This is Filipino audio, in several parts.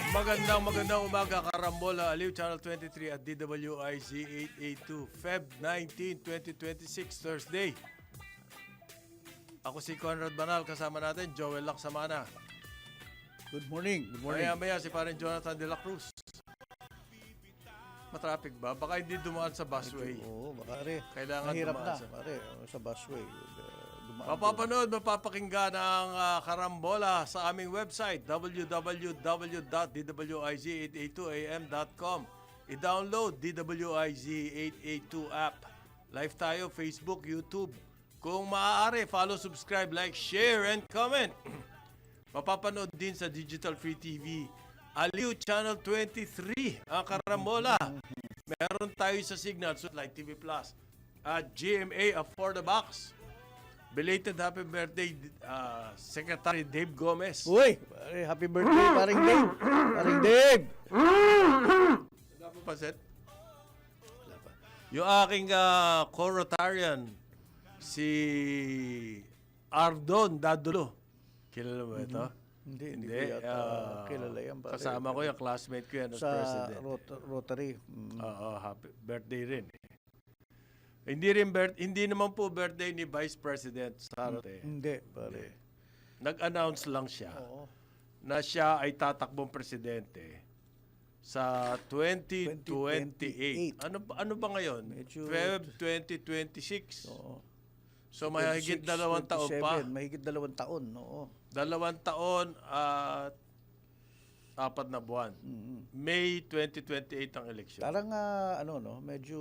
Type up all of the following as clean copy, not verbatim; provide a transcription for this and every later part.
Magandang umaga, Karambola, Aliw, Channel 23 at DWIZ 882, Feb 19, 2026, Thursday. Ako si Conrad Banal, kasama natin, Joel Laksamana. Good morning. Good morning. Maya-maya si parin Jonathan De La Cruz. Matraffic ba? Baka hindi dumaan sa busway. Oo, baka rin. Kailangan mahirap dumaan na, sa... pare, sa busway. Mapapanood, mapapakinggan ang Karambola sa aming website www.dwiz882am.com. I-download DWIZ 882 app. Live tayo, Facebook, YouTube. Kung maaari, follow, subscribe, like, share, and comment. Mapapanood din sa Digital Free TV. Aliw Channel 23, ang Karambola. Meron tayo sa Signal, Light TV Plus. At GMA For The Box. Belated happy birthday, Secretary Dave Gomez. Uy, pare, happy birthday, paring Dave. Paring Dave. Wala pa pa, Seth? Wala pa. Yung aking co-Rotarian, si Ardon Dadulo. Kilala mo ito? Hindi ko yata kilala yan, pare. Kasama ko yung classmate ko yan as sa president. Rotary. Oo, happy birthday rin. Hindi naman po birthday ni Vice President Sarte. Hindi, pare. Nag-announce lang siya na siya ay tatakbong presidente sa 2028. Ano ba ngayon? Feb 2026. Oo. So mahigit 2 taon pa. Mahigit 2 taon, oo. 2 taon at 4 na buwan. May 2028 ang eleksyon. Parang medyo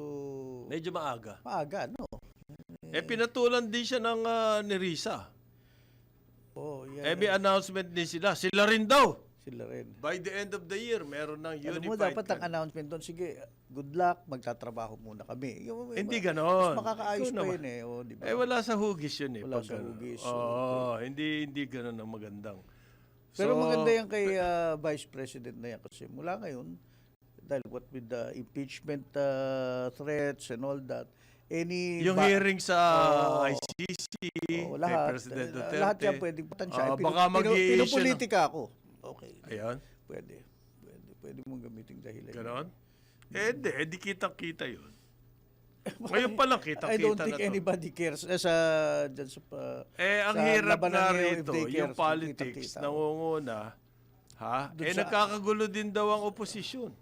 maaga. maaga, no? Pinatulan din siya ng ni Risa. Oh, yeah. May announcement din sila. Sila rin daw. Sila rin. By the end of the year, meron ng Alam mo, unified. dapat ang announcement doon, sige, good luck, magtatrabaho muna kami. Hindi ganon. Mas makakaayos Ikaw pa naman. yun eh. O, diba? Wala sa hugis yun eh. Wala pag sa ganon. hugis. Oo, hindi ganon ang magandang. Pero maganda yan kay Vice President na yan kasi mula ngayon, dahil what with the impeachment threats and all that, yung hearing sa ICC, kay President Duterte. Lahat yan pwedeng patansya. Baka mag-i-issue Pinupolitika ako. Okay. Ayan. Pwede mong gamitin dahilan. Ganon? Di kitang-kita yun. Ngayon pa lang kitang-kita na to. I don't think anybody cares. Ang hirap na labanan ngayon, rito, if they yung cares, politics, kitang-kita. nangunguna, Doon sa- nagkakagulo din daw ang oposisyon.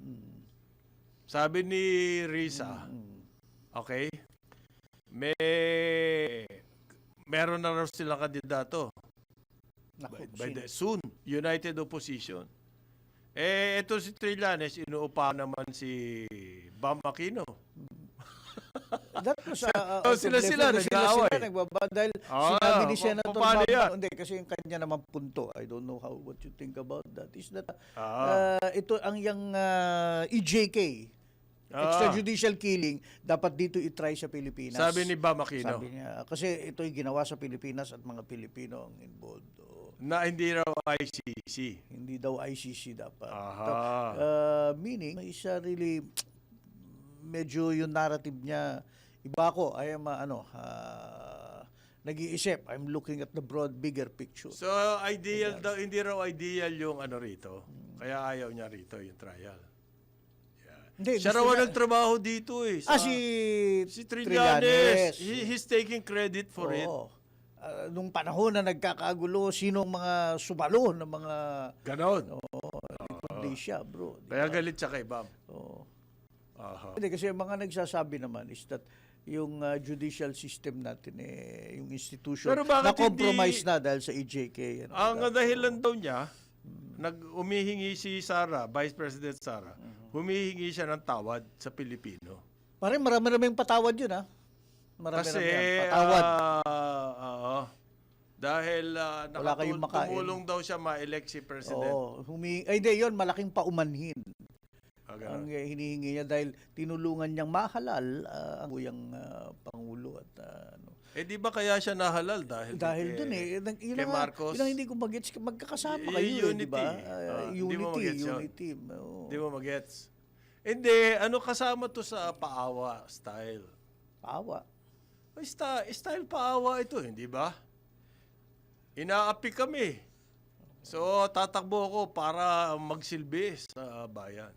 Sabi ni Risa, okay, meron na raw silang kandidato. Naku, Soon, United Opposition. Ito si Trillanes, inuupa naman si Bam Aquino. That was sila nag-aaway. Dahil sinabi ni Senator paano yan? hindi, kasi yung kanya naman punto, I don't know what you think about that, is that ito ang yung EJK, extrajudicial killing, dapat dito i-try sa Pilipinas. Sabi ni Bam Aquino. Sabi niya, kasi ito'y ginawa sa Pilipinas at mga Pilipino ang involved. Na hindi raw ICC. Hindi daw ICC dapat. Meaning, isa really, medyo yung narrative niya, iba ako, I am, nag-iisip, I'm looking at the broad, bigger picture. So, ideal daw, hindi raw ideal yung rito. Kaya ayaw niya rito, yung trial. Hindi, Siya raw nagtrabaho dito eh. Si Trillanes. He's taking credit for it. Nung panahon na nagkakagulo, sinong mga subalo ng mga... Ganon. Hindi siya, bro. Kaya galit siya kay Bam. Hindi, kasi mga nagsasabi naman is that yung judicial system natin, yung institution, na-compromise na dahil sa EJK. Ang dahilan daw niya, umihingi si Sara, Vice President Sara, humihingi siya ng tawad sa Pilipino. Parang marami-raming patawad yun, ha? Kasi, patawad. Dahil kayong makain. tumulong daw siya ma-elect si President. Hindi, yun, malaking paumanhin. Ang hinihingi niya dahil tinulungan niyang mahalal ang kuyang Pangulo at di ba kaya siya nahalal dahil doon kay Marcos? Yun ang hindi ko magets, magkakasama kayo, di ba? Unity. Di mo magets. Hindi, kasama to sa paawa style? Paawa? Style paawa ito, hindi ba? Inaapi kami. So, tatakbo ako para magsilbi sa bayan.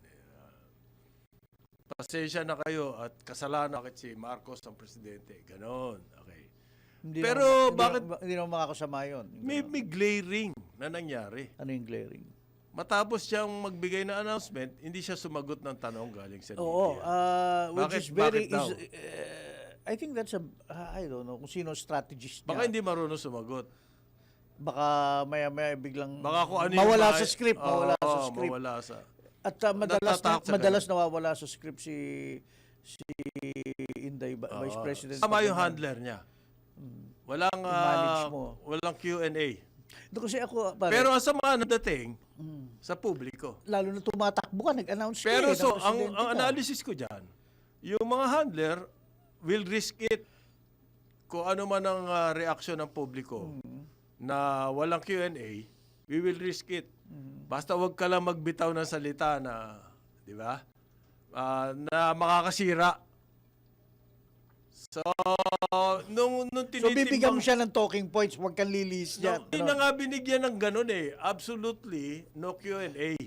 Pasensya na kayo at kasalanan bakit si Marcos ang presidente. Ganon. Okay. Pero bakit Hindi naman makakasama yun. may glaring na nangyari? Ano yung glaring? Matapos siyang magbigay na announcement, hindi siya sumagot ng tanong galing sa media. Oo. Which is very... Bakit daw? I think that's a... I don't know kung sino strategist Baka niya. hindi marunong sumagot. Baka maya-maya biglang Baka kung ano mawala mga- sa script. Mawala Oo, sa script. mawala sa... At Natatakot sa madalas nawawala sa script si Inday Vice President. Tama yung handler niya. Walang I-manage mo. walang Q&A. Doon kasi ako, pare, Pero ang sama ng dating sa publiko. lalo na tumatakbo ka, nag-announce ka Pero eh, so, na ang presidente ka. analysis ko dyan, yung mga handler will risk it kung ano man ang reaksyon ng publiko na walang Q&A, we will risk it. Basta wag ka lang magbitaw ng salita na, di ba? Na makakasira. So, nung So tinitimbang... bibigyan mo siya ng talking points, huwag kang lilis dyan. Hindi na nga binigyan ng ganun eh. Absolutely, no Q&A.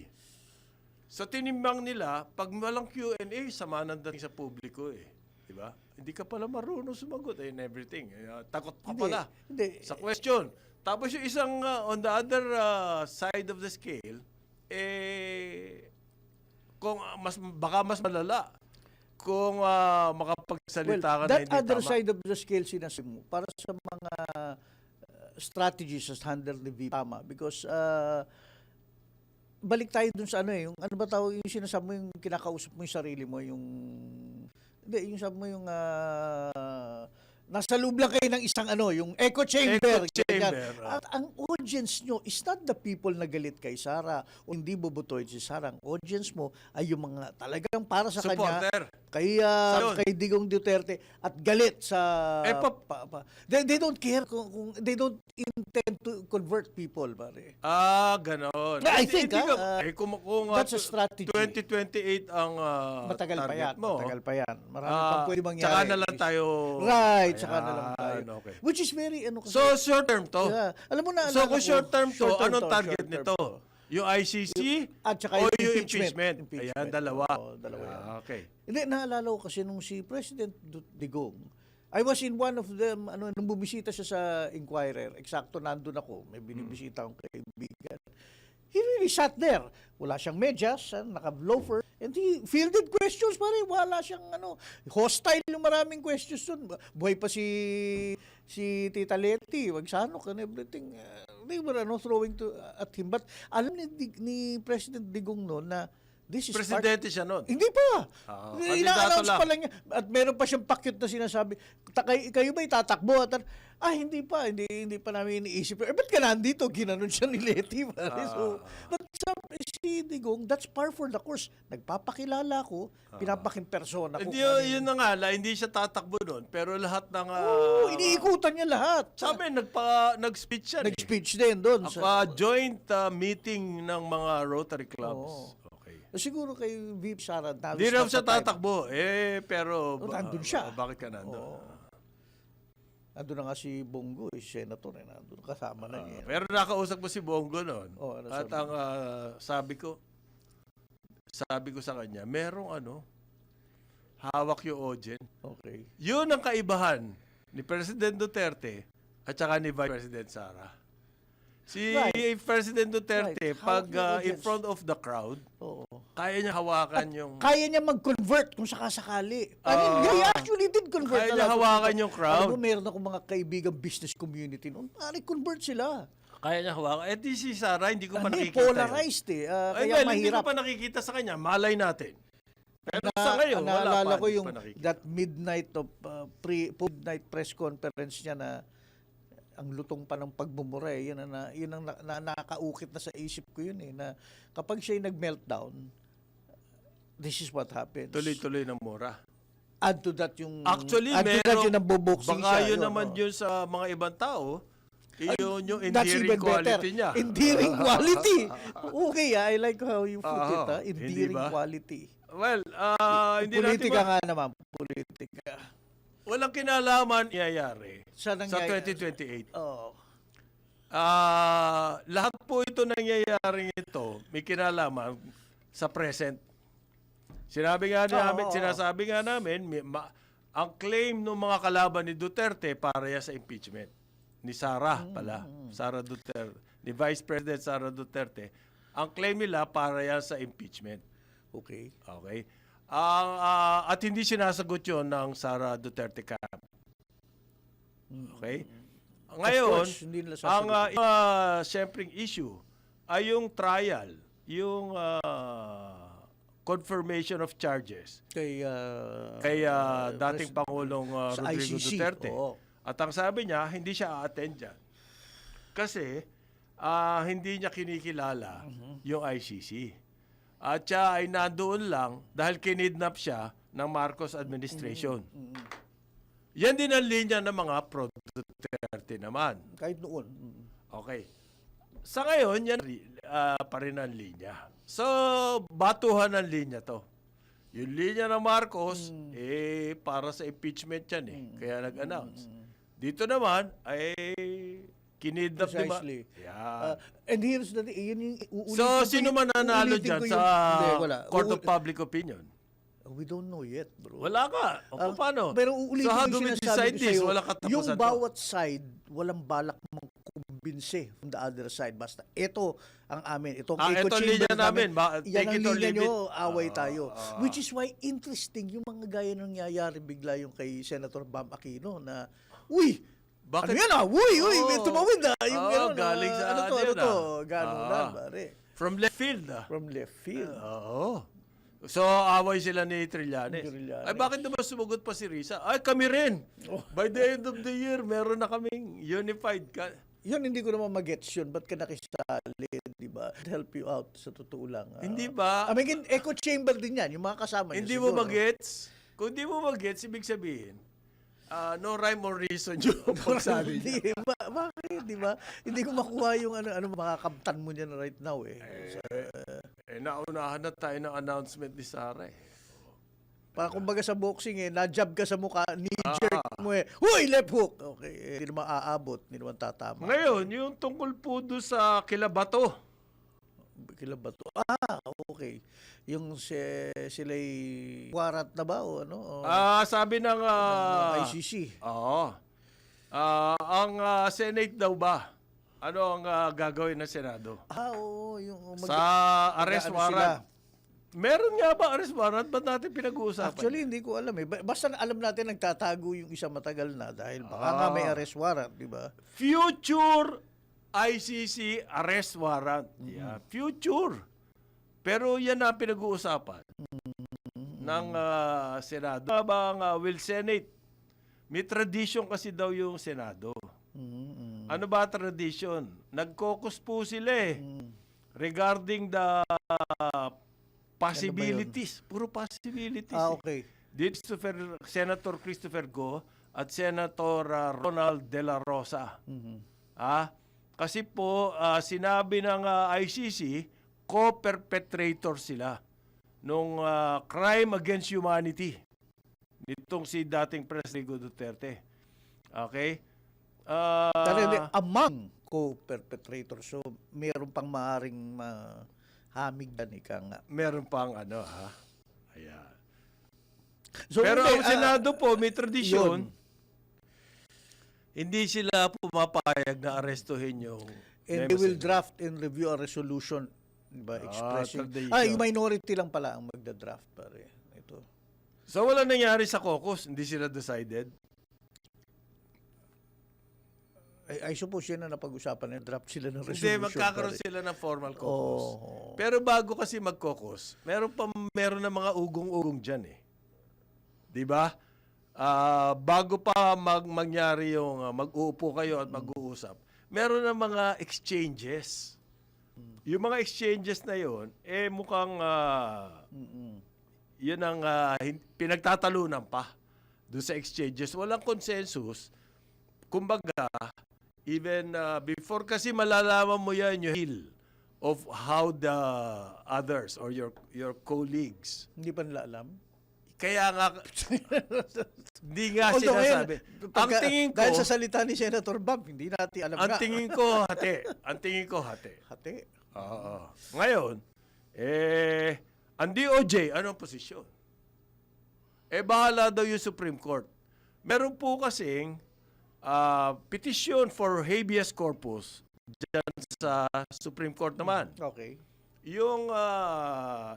So tinimbang nila, pag walang Q&A, sama ng dating sa publiko eh. Di ba? Hindi ka pala marunong sumagot and everything. Takot ka pala Hindi. sa question. Tapos yung isang, on the other side of the scale, kung baka mas malala kung makapagsalita ka na That hindi other tama. side of the scale sinasabi mo, para sa mga strategies as handle ni VP, tama. Because, balik tayo dun sa ano eh, yung ano ba tawag yung sinasabi mo, yung kinakausap mo yung sarili mo, hindi, yung sabi mo yung, nasa loob lang kayo ng isang ano, yung echo chamber. Echo chamber, ganyan. At ang audience nyo is not the people na galit kay Sara o hindi bobotohin si Sara. Ang audience mo ay yung mga talagang para sa Supporter. kanya, kay, Ayun. kay Digong Duterte at galit sa... They don't care kung they don't intend to convert people, pare. Ganon. I think, kung that's a strategy. 2028 ang Matagal pa target yan. mo. Matagal pa yan. Marami pang pwede mangyari. Tsaka na lang tayo. Right, tsaka na lang tayo. Ayan, okay. Which is very, ano kasi. So, short term to. Yeah. Alam mo na, So, kung short term to, anong short target term nito? to. Yung ICC At saka o yung yung impeachment. impeachment? Ayan, dalawa. Oo, dalawa yan. Okay. Hindi, naalala ko kasi nung si President Digong, I was in one of them, nung bumisita siya sa Inquirer, eksakto nandun ako, may binibisita akong kaibigan. He really sat there. Wala siyang medyas, naka-loafer, and he fielded questions pa rin. Wala siyang hostile yung maraming questions dun. Buhay pa si Tita Leti, Wagsanok and everything. They were throwing at him. But alam ni President Digong noon na this is Presidente siya nun. hindi pa. Kandidato Ina-announce lang. pa lang niya. At meron pa siyang pakyut na sinasabi, kayo ba itatakbo? At, hindi pa. Hindi pa namin iniisip. Ba't ka nandito? Ginanon siya ni Leti. But si Digong, that's par for the course. Nagpapakilala ko, pinapaking persona ko. Hindi, yun na nga, hindi siya tatakbo nun. Pero lahat ng... Iniikutan niya lahat. Sabi, nag-speech yan. Nag-speech din doon. Joint meeting ng mga Rotary clubs. Okay. Siguro kay Vip Sara. Hindi raw siya tatakbo. Pero... nandun siya. Bakit ka nandun? Nandun na nga si Bongo, senator. Nandun kasama na niya. Pero nakausap mo si Bongo noon. Ano At ang sabi ko sa kanya, merong hawak yung audience. Okay. Yun ang kaibahan ni President Duterte at saka ni Vice President Sara. Si President Duterte, pag in front of the crowd, kaya niya hawakan yung... Kaya niya mag-convert kung sakasakali. He actually did convert. Kaya niya hawakan yung crowd. Alam mo, meron ako mga kaibigang business community noon. Convert sila. Kaya niya hawakan. Di si Sara, hindi ko pa nakikita. Polarized kaya mahirap. Hindi ko pa nakikita sa kanya. Malay natin. Pero sa ngayon, wala pa. Naalala ko hindi yung pa nakikita. that midnight midnight press conference niya na ang lutong pa ng pagmumura yun ang nakakaukit na sa isip ko yun na kapag siya'y nag-meltdown, this is what happens. Tuloy-tuloy ng mura. Add to that yung Actually, add to that meron, yung naboboxing baka siya. yun naman yun sa mga ibang tao, yun yung That's endearing even better. quality niya. Endearing quality. Okay, I like how you put it. Hindi Endearing ba? quality. Well, hindi Politika natin nga naman. Politika. walang kinalaman nangyayari Sa sa 2028. Oh. Lahat po po ito nangyayaring ito, may kinalaman sa present. Sinasabi nga namin, ang claim ng mga kalaban ni Duterte para yan sa impeachment. Ni Sara pala, Sara Duterte, ni Vice President Sara Duterte, ang claim nila para yan sa impeachment. Okay. Okay. At hindi sinasagot yon ng Sara Duterte camp. Okay? Ngayon, course, hindi nila ang sasagutin. siyempre issue ay yung trial, yung confirmation of charges Kay dating Pangulong sa Rodrigo ICC, Duterte. oo. At ang sabi niya, hindi siya a-attend dyan. Kasi hindi niya kinikilala yung ICC. At siya ay nandoon lang dahil kinidnap siya ng Marcos administration. Yan din ang linya ng mga pro-Duterte naman. Kahit noon. Okay. Sa ngayon, yan pa rin ang linya. So, batuhan ang linya to. Yung linya ng Marcos, para sa impeachment yan Kaya nag-announce. Dito naman, ay kinidnap, di ba? Precisely. Yan. And here's the thing, yun yung uulitin So, ko sino yung- man nanalo uulitin dyan ko sa Hindi, wala. Court of Public Opinion? We don't know yet, bro. Wala ka. O paano? Pero uulitin So, how ko do yung we sinasabi decide ko this? sa'yo, Wala katapusan yung to. bawat side, walang balak mong kumbinse from the other side. Basta ito ang amin. Itong echo ito chamber linya namin. yan Take ang it or linya leave nyo, it. away tayo. Which is why interesting yung mga gaya nang nangyayari bigla yung kay Senator Bam Aquino na, uy, Bakit? ano yan may tumawid Yung gano'n, galing sa ano to, gano'n Ah. lang, pare. From left field, From left field. Oo. So, away sila ni Trillanes. Trillanes. Ay, bakit naman sumugot pa si Risa? Ay, kami rin. By the end of the year, meron na kaming unified. Yun, hindi ko naman mag-gets yun. Ba't ka nakisali, di ba? Help you out, sa totoo lang. Hindi ba? I mean, echo chamber din yan, yung mga kasama niya. Hindi siguro. mo mag-gets? Kung hindi mo mag-gets, ibig sabihin, no rhyme or reason yung pagsabi niya. Hindi, bakit, di ba? Hindi ko makuha yung makakabtan mo niyan right now Naunahan na tayo ng announcement ni Sara Para kumbaga sa boxing na-jab ka sa mukha, knee-jerk mo huy, left hook! Okay, hindi naman aabot, hindi naman tatama. Ngayon, yung tungkol po doon sa Kilabato. Kila ba to? Okay. Yung sila'y warrant na ba o ano? Sabi ng ICC. Oo. Ang Senate daw ba? Ano ang gagawin ng Senado? Oo. Sa arrest warrant. Meron nga ba arrest warrant? Ba't natin pinag-uusapan? Actually, hindi ko alam Basta alam natin nagtatago yung isa matagal na dahil baka nga may arrest warrant, di ba? Future ICC arrest warrant. Yeah, future. Pero yan ang pinag-uusapan ng Senado. Will Senate? May tradition kasi daw yung Senado. Ano ba tradition? Nag-caucus po sila regarding the possibilities. Puro possibilities. Okay. Senator Christopher Go at Senator Ronald De La Rosa. Kasi po, sinabi ng ICC, co-perpetrator sila nung crime against humanity nitong si dating President Duterte. Okay? Pero among co-perpetrators, so meron pang maaring mahamig ika nga. Meron pang Ayan. So, Pero hindi, ang Senado po, may tradisyon, yun. hindi sila pumapayag na arestuhin yung And they will draft and review a resolution, diba, expressing. tradition. Yung minority lang pala ang magda-draft, pare. Ito. So wala nangyari sa caucus, hindi sila decided. I suppose yan na napag-usapan na draft sila ng Hindi, resolution. magkakaroon pare. sila ng formal caucus. Oh. Pero bago kasi mag-caucus, meron na mga ugong-ugong dyan eh. Di ba? Bago pa mangyari yung mag-uupo kayo at mag-uusap, meron na mga exchanges. Yung mga exchanges na yon, mukhang yun ang pinagtatalunan pa doon sa exchanges. Walang consensus. Kumbaga, even before kasi malalaman mo yan yung feel of how the others or your colleagues. Hindi pa nila alam? kaya nga, hindi nga Although ngayon, sinasabi. Ang tingin ko, dahil sa salita ni Senator Bob, hindi natin alam ang nga. tingin ko, hati. Ang tingin ko, hati. Hati. Oo. Ngayon, ang DOJ, anong posisyon? Bahala daw yung Supreme Court. Meron po kasing petition for habeas corpus dyan sa Supreme Court naman. Okay. Yung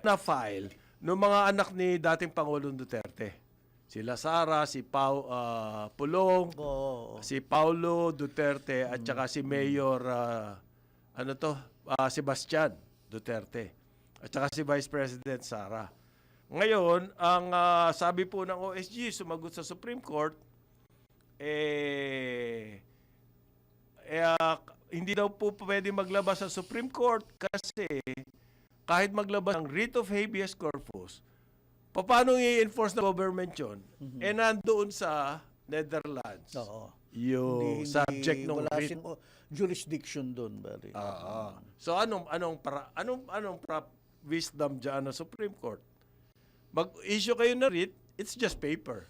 na-file ng mga anak ni dating Pangulong Duterte. Sila Sara, si Pulong, Oo. si Paulo Duterte at saka si Mayor Sebastian Duterte at saka si Vice President Sara. Ngayon, ang sabi po ng OSG sumagot sa Supreme Court hindi daw po pwede maglabas sa Supreme Court kasi kahit maglabas ng writ of habeas corpus, paano i-enforce ng government yun? Nandoon sa Netherlands. Oo. Yung subject ng wala writ. siyang jurisdiction doon, bari. So anong wisdom diyan ng Supreme Court? Mag-issue kayo ng writ, it's just paper.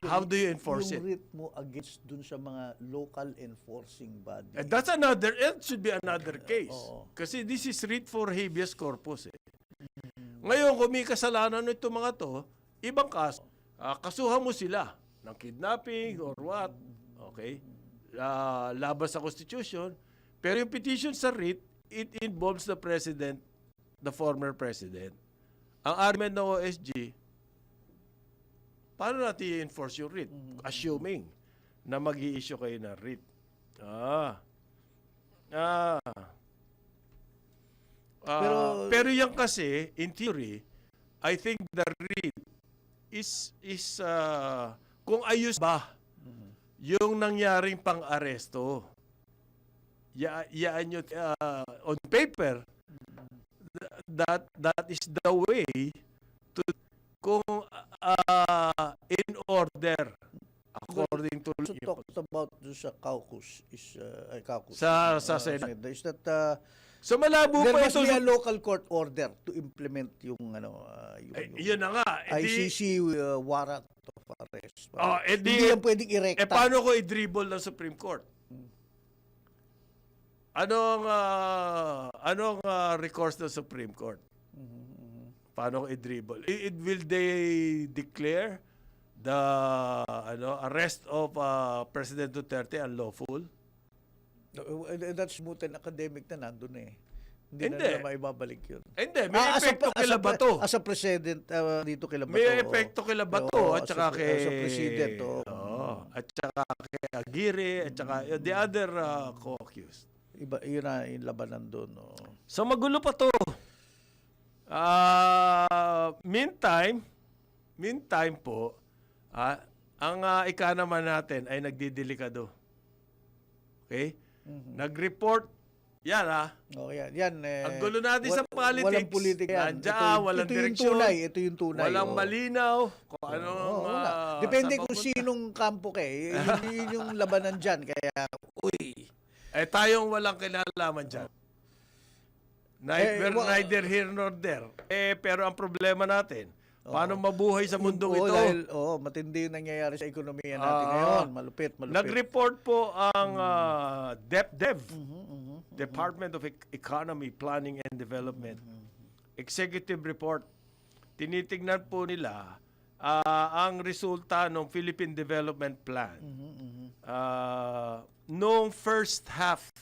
How do you enforce yung it? Yung writ mo against dun sa mga local enforcing body. And that's it should be another case. Kasi this is writ for habeas corpus. Ngayon, kung may kasalanan nito mga to, ibang kaso, kasuhan mo sila ng kidnapping or what. Okay? Labas sa Constitution. Pero yung petition sa writ, it involves the president, the former president. Ang argument ng OSG, paano natin i-enforce yung writ? Assuming na mag-i-issue kayo ng writ. Pero yan kasi, in theory, I think the writ is kung ayos ba yung nangyaring pang-aresto. Yaan nyo on paper, that is the way to kung in order according to So talked about sa caucus is caucus sa Senate. Is that So malabo there pa must ito. be a local court order to implement yung Yun na nga. ICC warrant of arrest. Hindi Hindi yan pwedeng irekta. paano ko i-dribble ng Supreme Court? Anong recourse ng Supreme Court? Paano ko i-dribble? Will they declare the arrest of President Duterte unlawful? That's moot and academic na nandun eh. Hindi Hindi. na nila maibabalik yun. Hindi, may epekto kila Bato. As a president, dito kila Bato. May epekto kila Bato at saka kay As a president, at saka kay Aguirre at saka the other co-accused. Iba, yun na yung labanan doon. So magulo pa to. Meantime po, ang economy natin ay nagdidelikado. Okay? Nag-report, yan Yan. ang gulo natin sa politics. Walang politika yan. Walang ito direksyon. Ito yung tunay. Walang malinaw. Kung anong... Depende saan kung papunta. sinong kampo ka eh. Yun yung labanan dyan. Kaya, tayong walang kinalaman dyan. Neither here nor there. Pero ang problema natin, paano mabuhay sa mundong ito? Dahil, matindi yung nangyayari sa ekonomiya natin ngayon. Malupit. Nag-report po ang DepDev, Department of Economy, Planning and Development. Executive report. Tinitingnan po nila ang resulta ng Philippine Development Plan. Noong first half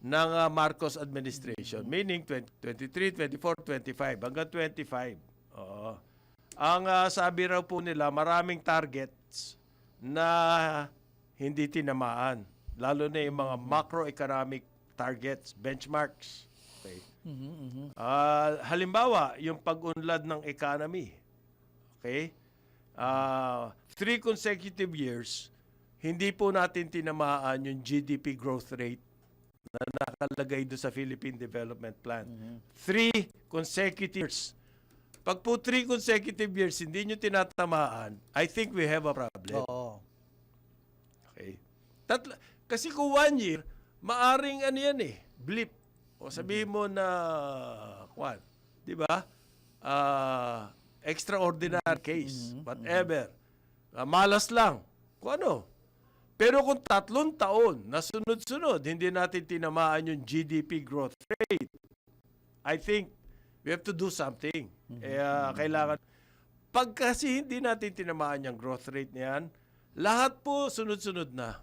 ng Marcos administration, meaning 23, 24, 25, hanggang 25. Ang sabi raw po nila, maraming targets na hindi tinamaan. Lalo na yung mga macroeconomic targets, benchmarks. Okay. Halimbawa, yung pag-unlad ng economy. Okay? 3 consecutive years, hindi po natin tinamaan yung GDP growth rate na nakalagay doon sa Philippine Development Plan. 3 consecutive years. Pag po 3 consecutive years, hindi nyo tinatamaan, I think we have a problem. Okay? Kasi kung 1 year, maaring blip. O sabihin mo na, di ba? extraordinary case, whatever. Malas lang. Kung ano. Pero kung 3 taon na sunod-sunod, hindi natin tinamaan yung GDP growth rate, I think we have to do something. Kailangan. Pag kasi hindi natin tinamaan yung growth rate niyan, lahat po sunod-sunod na.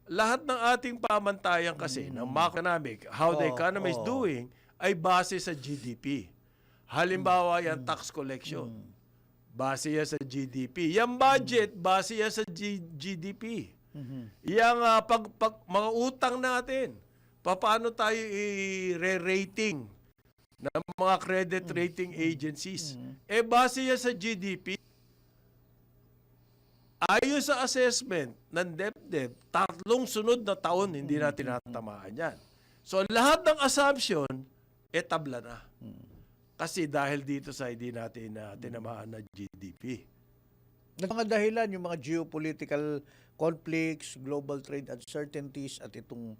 Lahat ng ating pamantayan kasi ng macroeconomic, how the economy is doing, ay base sa GDP. Halimbawa, yan tax collection. Base yan sa GDP. Yung budget, base yan sa GDP. Yung mga utang natin, paano tayo i-rating ng mga credit rating agencies? Base yan sa GDP. Ayon sa assessment ng DepEd, 3 sunod na taon hindi natin natatamaan yan. So lahat ng assumption, tabla na. Kasi dahil dito sa hindi natin tinamaan na GDP. Mga dahilan, yung mga geopolitical conflicts, global trade uncertainties, at itong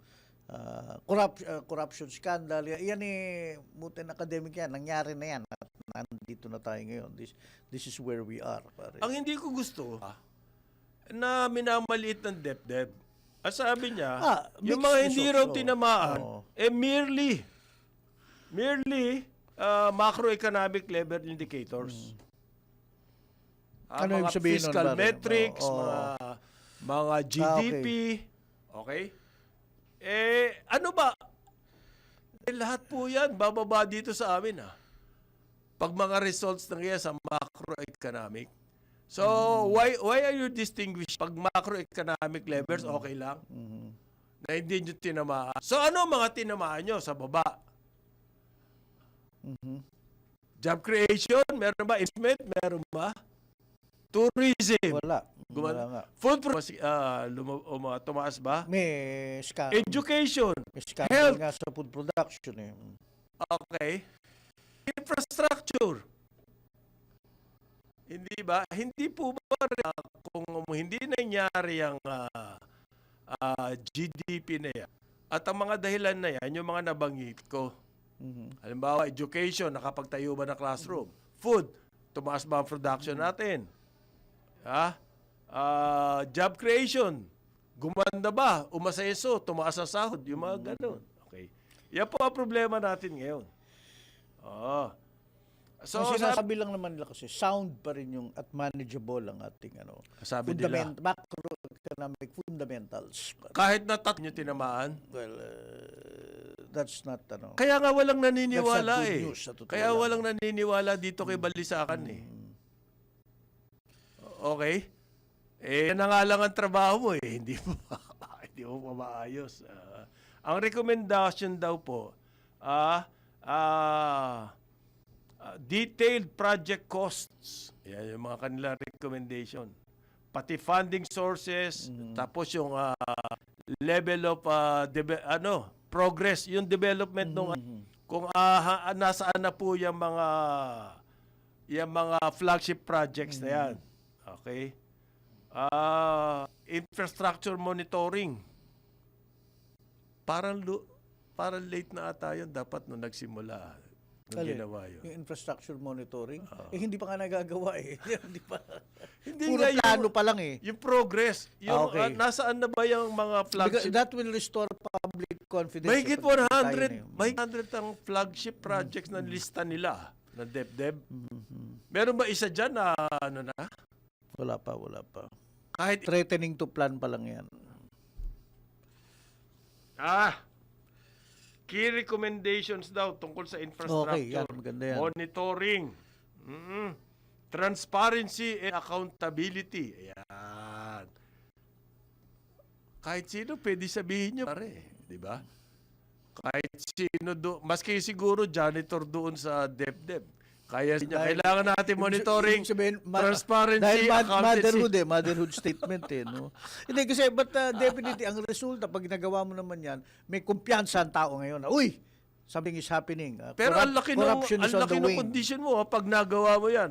corruption scandal, yan mutin academic yan, nangyari na yan. At nandito na tayo ngayon. This is where we are. Pare. Ang hindi ko gusto, na minamaliit ng DepEd. At sabi niya, yung mga hindi raw tinamaan, merely macroeconomic level indicators. Ano yung mga sabihin fiscal nun, metrics, mga GDP, okay? Ano ba? Lahat po yan, bababa dito sa amin, Pag mga results na yan sa macroeconomic. So, why are you distinguished? Pag macroeconomic levels, okay lang? Na hindi nyo tinamaan. So, ano mga tinamaan nyo sa baba? Job creation, meron ba? Investment, meron ba? Tourism. Wala nga. Food tumaas ba? May scandal. Education. May scandal Health. nga sa food production. Okay. Infrastructure. Hindi ba? Hindi po ba kung hindi nangyari ang GDP na yan at ang mga dahilan na yan, yung mga nabanggit ko. Halimbawa, education, nakapagtayo ba ng classroom? Food, tumaas ba ang production natin? Job creation, gumanda ba? Umasenso, tumaas ang sahod? Yung mga ganun. Okay. Yan po ang problema natin ngayon. So, sinasabi lang naman nila kasi sound pa rin yung at manageable ang ating sabi nila, macroeconomic fundamentals. kahit na nyo tinamaan. Well, that's not Kaya nga walang naniniwala that's not good news, sa totoo Kaya lang. walang naniniwala dito kay Balisakan Okay? Yan na nga lang ang trabaho mo Hindi mo pa maayos. Ang recommendation daw po, detailed project costs. Yan yung mga kanilang recommendation. Pati funding sources, tapos yung level of progress, yung development nung kung nasaan na po yung mga flagship projects na yan. Okay? Infrastructure monitoring. Parang late na ata yun dapat nung nagsimula. Ginawa yun. Yung infrastructure monitoring, hindi pa nga nagagawa Hindi pa. Hindi Puro nga plano pa lang Yung progress. Yung, okay. nasaan na ba yung mga flagship? Because that will restore public confidence. Mahigit 100 ang flagship projects na lista nila ng DepEd. Meron ba isa dyan na Wala pa. Kahit Threatening to plan pa lang yan. key recommendations daw tungkol sa infrastructure. Okay, yan. Maganda yan. Monitoring. Transparency and accountability. Ayan. Kahit sino pwede sabihin nyo, pare. Di ba? Kahit sino maski siguro janitor doon sa DepEd. Kailangan natin monitoring, transparency, dahil motherhood statement no? Hindi kasi, but definitely, ang resulta, pag ginagawa mo naman yan, may kumpiyansa ang tao ngayon. Uy! Something is happening. Pero ang laki ng condition mo pag nagawa mo yan.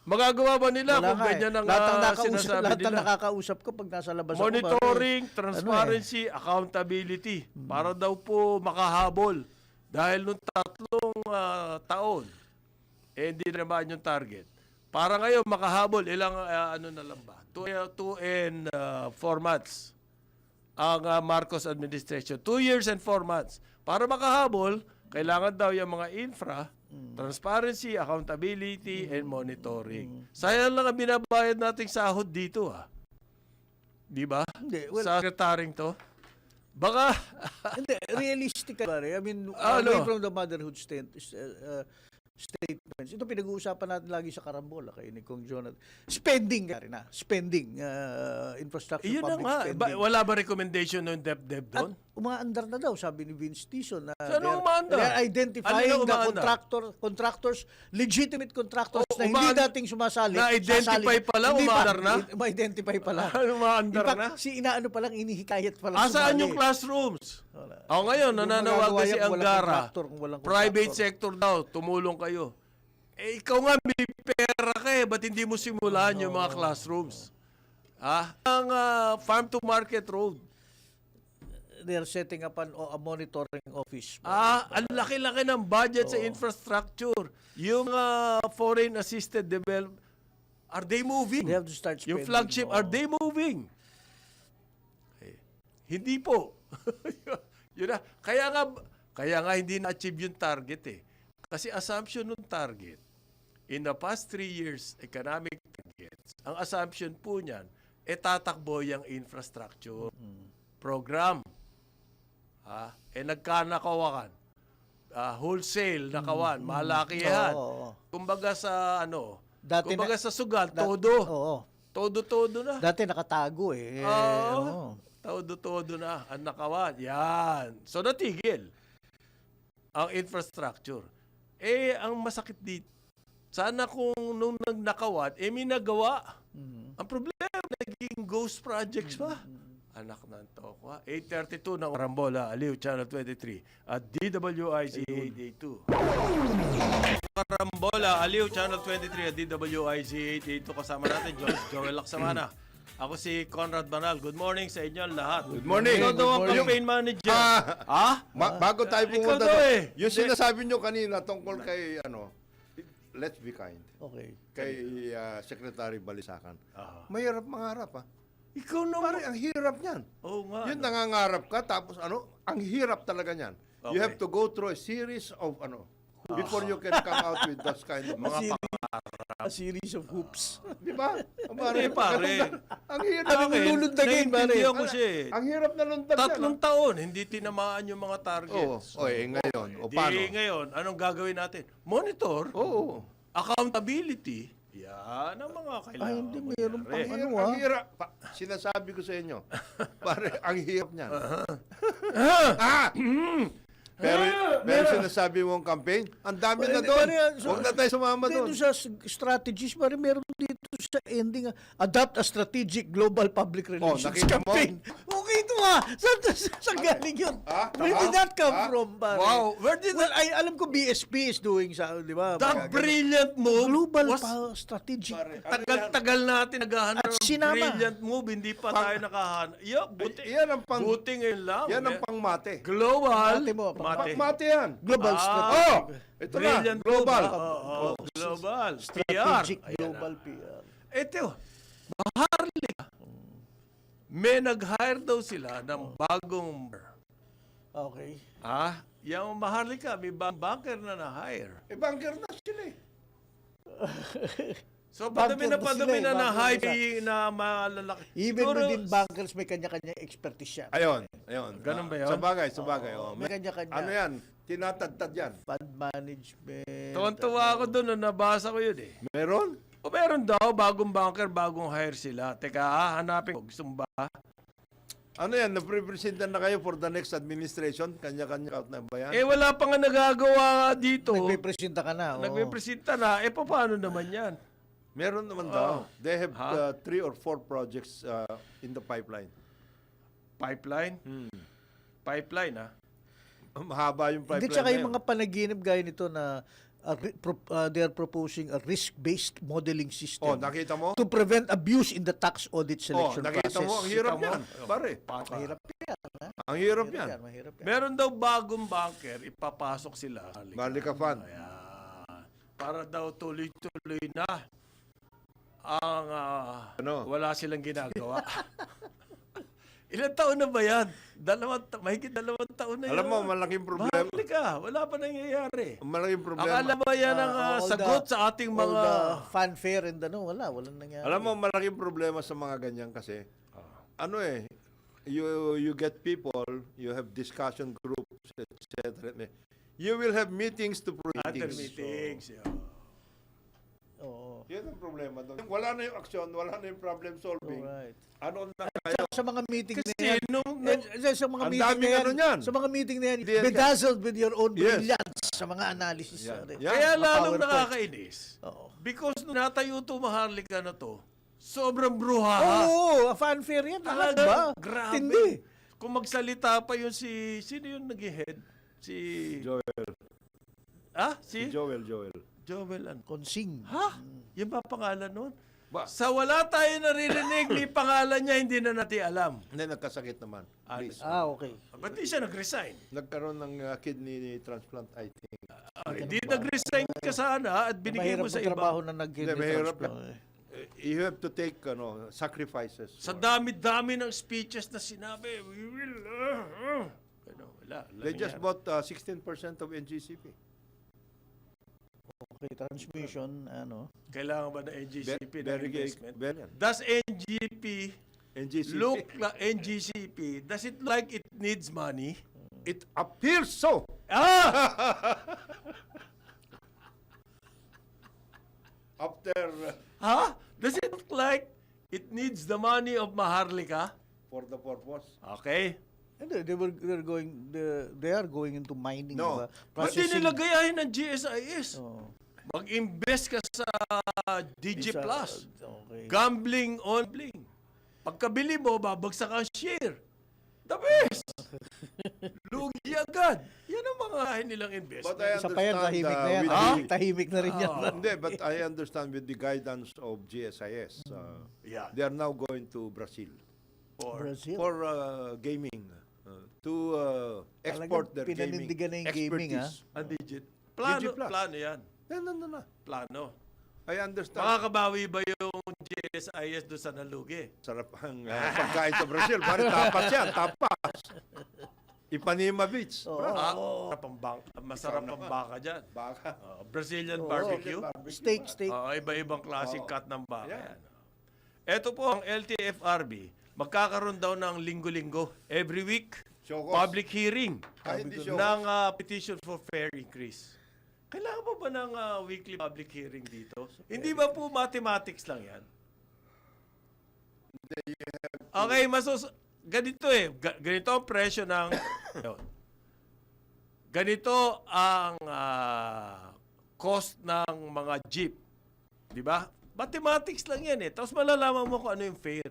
Magagawa ba nila kung ganyan ang sinasabi lahat nila? na nakakausap ko pag nasa labas Monitoring, transparency, accountability. Para daw po makahabol. Dahil nung 3 taon, hindi naman yung target. Para ngayon, makahabol, ilang, ano na lang ba? 2 and 4 months ang Marcos administration. 2 years and 4 months. Para makahabol, kailangan daw yung mga infra, transparency, accountability, and monitoring. Sayang lang ang binabayad nating sahod dito, Di ba? Hindi, well, Sa sekretaryong to. Baka, Hindi, realistic pare. I mean, Ano? away from the motherhood statements. Ito pinag-uusapan natin lagi sa Karambola kay ni Kong Jonathan. Spending, spending, infrastructure, yun na public nga. spending. Wala ba recommendation ng DepEd doon? At umaandar na daw, sabi ni Vince Tison, na So, ano umaandar? they're identifying Ano the umaandar? contractors, legitimate contractors Oh, na hindi dating sumasali. Na-identify sasali. pa lang, Hindi umaandar na? Ma-identify pa lang. Ano, umaandar In fact, na? si inaano pa lang, inihikayat pa lang Saan sumali. yung classrooms? Wala. Ngayon, Yung nananawagan magagawa si yan kung walang Angara. contractor, kung walang Private contractor. sector daw, tumulong kayo. Ikaw nga, may pera ka ba't hindi mo simulan yung mga classrooms? Ang farm to market road. They're setting up a monitoring office. Ang laki-laki ng budget sa infrastructure. Yung foreign assisted development, are they moving? They have to start spending. Yung flagship, are they moving? Hindi po. Yun na. Kaya nga hindi na-achieve yung target Kasi assumption ng target, in the past 3 years, economic targets, ang assumption po niyan, tatakbo yung infrastructure program. Nagkanakawakan. Wholesale, nakawan, malakihan. Oo. Kumbaga sa Dati kumbaga sa sugal, Oo. todo na. Dati nakatago oo. Todo na ang nakawan. Yan. So natigil ang infrastructure. Ang masakit dito, sana kung nung nagnakawan, may nagawa. Ang problema, naging ghost projects pa. Anak ng tokwa. 8:32 ng Karambola, Aliw, Channel 23, at DWIC 882. Karambola, Aliw, Channel 23, at DWIC 882. Kasama natin, Joel Laksamana. Ako si Conrad Banal. Good morning sa inyo lahat. Good morning. Ikaw daw ang Good morning. campaign manager. Bago tayo ikaw pumunta daw doon, yung sinasabi nyo kanina tungkol kay, let's be kind, Okay. kay Secretary Balisacan. Mahirap mangarap, Ikaw naman. Pare, ang hirap niyan. Oo nga. Yun, nangangarap ka, tapos ang hirap talaga niyan. You Okay. have to go through a series of, before you can come out with those kind of mga A series of hoops. Di ba? Pare. Ang hirap. Ano mo lulundagin, pare? Naiintindihan ko siya Ang hirap na lundag yan. 3 taon, hindi tinamaan yung mga Oo. targets. Ngayon. O Di paano? ngayon, anong gagawin natin? Monitor, Oo. accountability, yan ang mga kailangan. Ay, hindi, meron pa mangyari. ano, Ang hirap. Sinasabi ko sa inyo. Pare, ang hirap niyan. Pero sinasabi mong campaign, ang dami na doon. Huwag na tayo sumama doon. Dito sa strategies, pare, meron dito sa ending, adopt a strategic global public relations nakita mo? campaign. Okay ito Saan galing yun? Where did that come from, pare? Wow, where did Well, alam ko BSP is doing di ba? that brilliant move Global was strategic. tagal natin naghahanap At ng sinama. brilliant move, hindi pa tayo nakahanap. Yan ang pang, Buti ngayon lang. yan ang pangmate. Global. Mate mo, Mate yan. Global Ah. strategic. Ito Brilliant na, global. move, Oo, global. Strategic PR. Ayan global na. PR. Ito, Maharlika. May nag-hire daw sila ng bagong... Okay. Yung Maharlika, may banker na na-hire. Banker na sila So, padami na Banker na sila na banker na-hire na malalaki. Even Siguro, within bankers, may kanya-kanya expertise yan. Ayun. Ganun ba yun? Sabagay. May kanya-kanya. Ano yan? Tinatadtad yan. Fund management. tuwan-tuwa ako doon nung nabasa ko yun Meron? O meron daw, bagong banker, bagong hire sila. Teka, hanapin ko. Gusto mo ba? Ano yan? Naprepresentan na kayo for the next administration? Kanya-kanya out na ba yan? Wala pa nga nagagawa dito. Nagpipresenta ka na. Nagpipresenta na. Paano naman yan? Meron naman daw. They have 3 or 4 projects in the pipeline. Pipeline? Pipeline, Mahaba yung pipeline Hindi, tsaka na yung yun. mga panaginip gaya nito na they are proposing a risk-based modeling system nakita mo? to prevent abuse in the tax audit selection Nakita process. mo? Ang hirap Kita mo? yan. Pare. Mahirap yan. Ang hirap yan. Mahirap yan. Meron daw bagong banker, ipapasok sila. Malika Fund. Ayan. para daw tuloy-tuloy na ang wala silang ginagawa. Ilang taon na ba yan? Mahigit 2 taon na Alam yan. mo, malaking problema. Mahalik ka, wala pa nangyayari. Malaking problema. Akala ba yan ang sagot sa ating all mga... the fanfare and walang nangyari. Alam mo, malaking problema sa mga ganyan kasi, you get people, you have discussion groups, etc. You will have meetings to After meetings. meetings. yeah. Oo. Yan ang problema doon. Wala na yung aksyon, wala na yung problem solving. Alright. Ano na At kayo? sa mga meeting Kasi na yan, sa mga Ang meeting daming na yan, ano niyan. sa mga meeting na yan, Yes. bedazzled with your own Yes. brilliance sa mga analysis. Yeah. Ano, Yeah. Kaya mga lalong PowerPoint. nakakainis. Oo. Because nung natayo ito, Maharlika na to, sobrang bruhaha. Oo, fanfare yan. Lahat ba? Talagang grabe. Tindi. Kung magsalita pa yun sino yung nag-head? Si... Joel. Si Joel. Joel ano? Konsing. Ha? Yan ba pangalan nun? Ba? Sa wala tayo naririnig, may pangalan niya, hindi na natin alam. Hindi, nagkasakit naman. Please. Okay. Ba't di siya nag-resign? Nagkaroon ng kidney transplant, I think. Hindi nag-resign ka sana at binigay Mahirap mo sa trabaho iba. na Hindi, mahirap. You have to take sacrifices. Sa dami-dami ng speeches na sinabi, we will... wala. They just bought 16% of NGCP. Okay, transmission, Kailangan ba ng NGCP ng investment? Very, Does NGP NGCP. look like NGCP? Does it look like it needs money? It appears so. After Ha? Does it look like it needs the money of Maharlika? for the purpose. Okay. they are going into mining. No. Diba? Ba't di nila gayahin ng GSIS? Oo. Mag-invest ka sa DG Isa- Plus. Okay. Gambling on bling. Pagkabili mo, babagsak ang share. The best! Lugi agad. Yan ang mga nilang But investment. I Isa pa yan, understand tahimik na yan. with Tahimik na rin yan. Hindi, but I understand with the guidance of GSIS, Yeah. they are now going to Brazil Or, Brazil. for gaming, to export their gaming pinanindigan na yung gaming, expertise. ang digit. Plano, Plus. plano yan. No. Plano. I understand. Makakabawi ba yung GSIS doon sa nalugi? Sarap ang pagkain sa Brazil. Pare, tapas yan, tapas. Ipanema Beach. Oo. Masarap ang baka dyan. Baka. Brazilian barbecue. Steak. Iba-ibang klaseng cut ng baka yan. Ito po ang LTFRB. Magkakaroon daw ng linggo-linggo. Every week, Showcase. public hearing Hindi show. ng petition for fair increase. Kailangan pa ba ng weekly public hearing dito? Hindi ba po mathematics lang yan? Okay, ganito ganito ang presyo ng... ganito ang cost ng mga jeep. Di ba? Mathematics lang yan Tapos malalaman mo kung ano yung fair.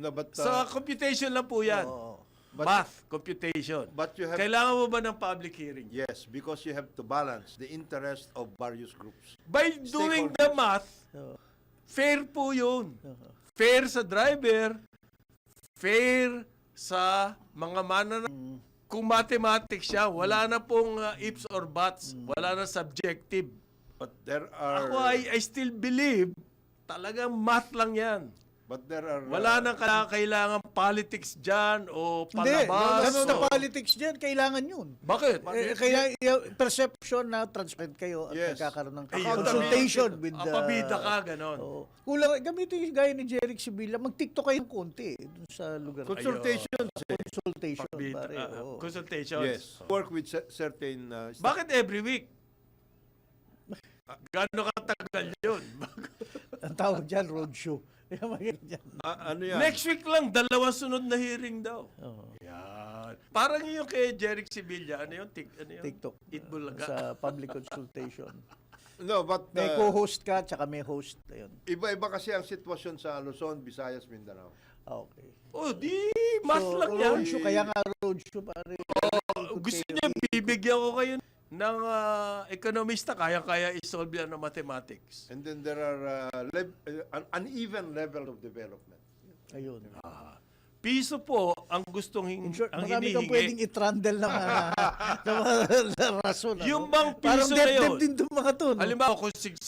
No, but, Sa computation lang po yan. Math, computation. but you have... Kailangan mo ba ng public hearing? Yes, because you have to balance the interest of various groups. By doing the math, fair po yun. Fair sa driver, fair sa mga Kung mathematics siya, wala na pong ifs or buts. Wala na subjective. But there are... Ako, I still believe, talagang math lang yan. But there are... Wala nang kailangan politics dyan o Hindi. palabas. That's the o- politics dyan. Kailangan yun. Bakit? Kaya perception na transparent kayo at Yes. nagkakaroon ng Ayun. consultation with the... Pabida ka, ganon. Oo. Kulang, gamitin yung gaya ni Jeric Sibilla, mag-tiktok kayo ng konti dun sa lugar. Consultations. Consultation, Pabida, pare. oo. consultations. Yes. Work with certain... Bakit every week? Gano'n katagal yun? Ang tawag dyan, roadshow. Kaya magaling dyan. ano yan? Next week lang, 2 sunod na hearing daw. Oo. Yan. Parang yung kay Jeric Sibilla, ano yun? TikTok. Itbulaga. Sa public consultation. No, but... May co-host ka, tsaka may host. Ayun. Iba-iba kasi ang sitwasyon sa Luzon, Visayas, Mindanao. Okay. Oh, di, math lang yan. roadshow, kaya nga roadshow, pare. Gusto niya, bibigyan ko kayo ng ekonomista, kaya-kaya isolve yan ng mathematics. And then there are an uneven level of development. Ayun. piso po ang gustong In short, ang marami kang hinihingi. pwedeng i-trundle ng na rason. Yung bang Parang piso na debt yun? din itong mga to. No? Halimbawa, kung 50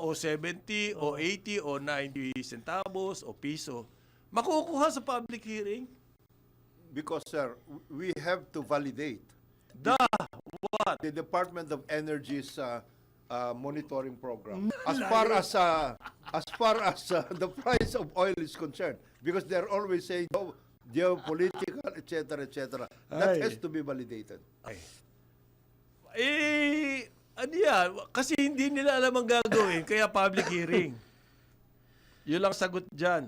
o 70 o 80 o 90 centavos o piso, makukuha sa public hearing? Because, sir, we have to validate What? the Department of Energy's monitoring program. Mm. As far as the price of oil is concerned, because they're always saying geopolitical, etc., etc. That Ay. has to be validated. Ay. Ano yan? Kasi hindi nila alam ang gagawin, kaya public hearing. Yun lang sagot dyan.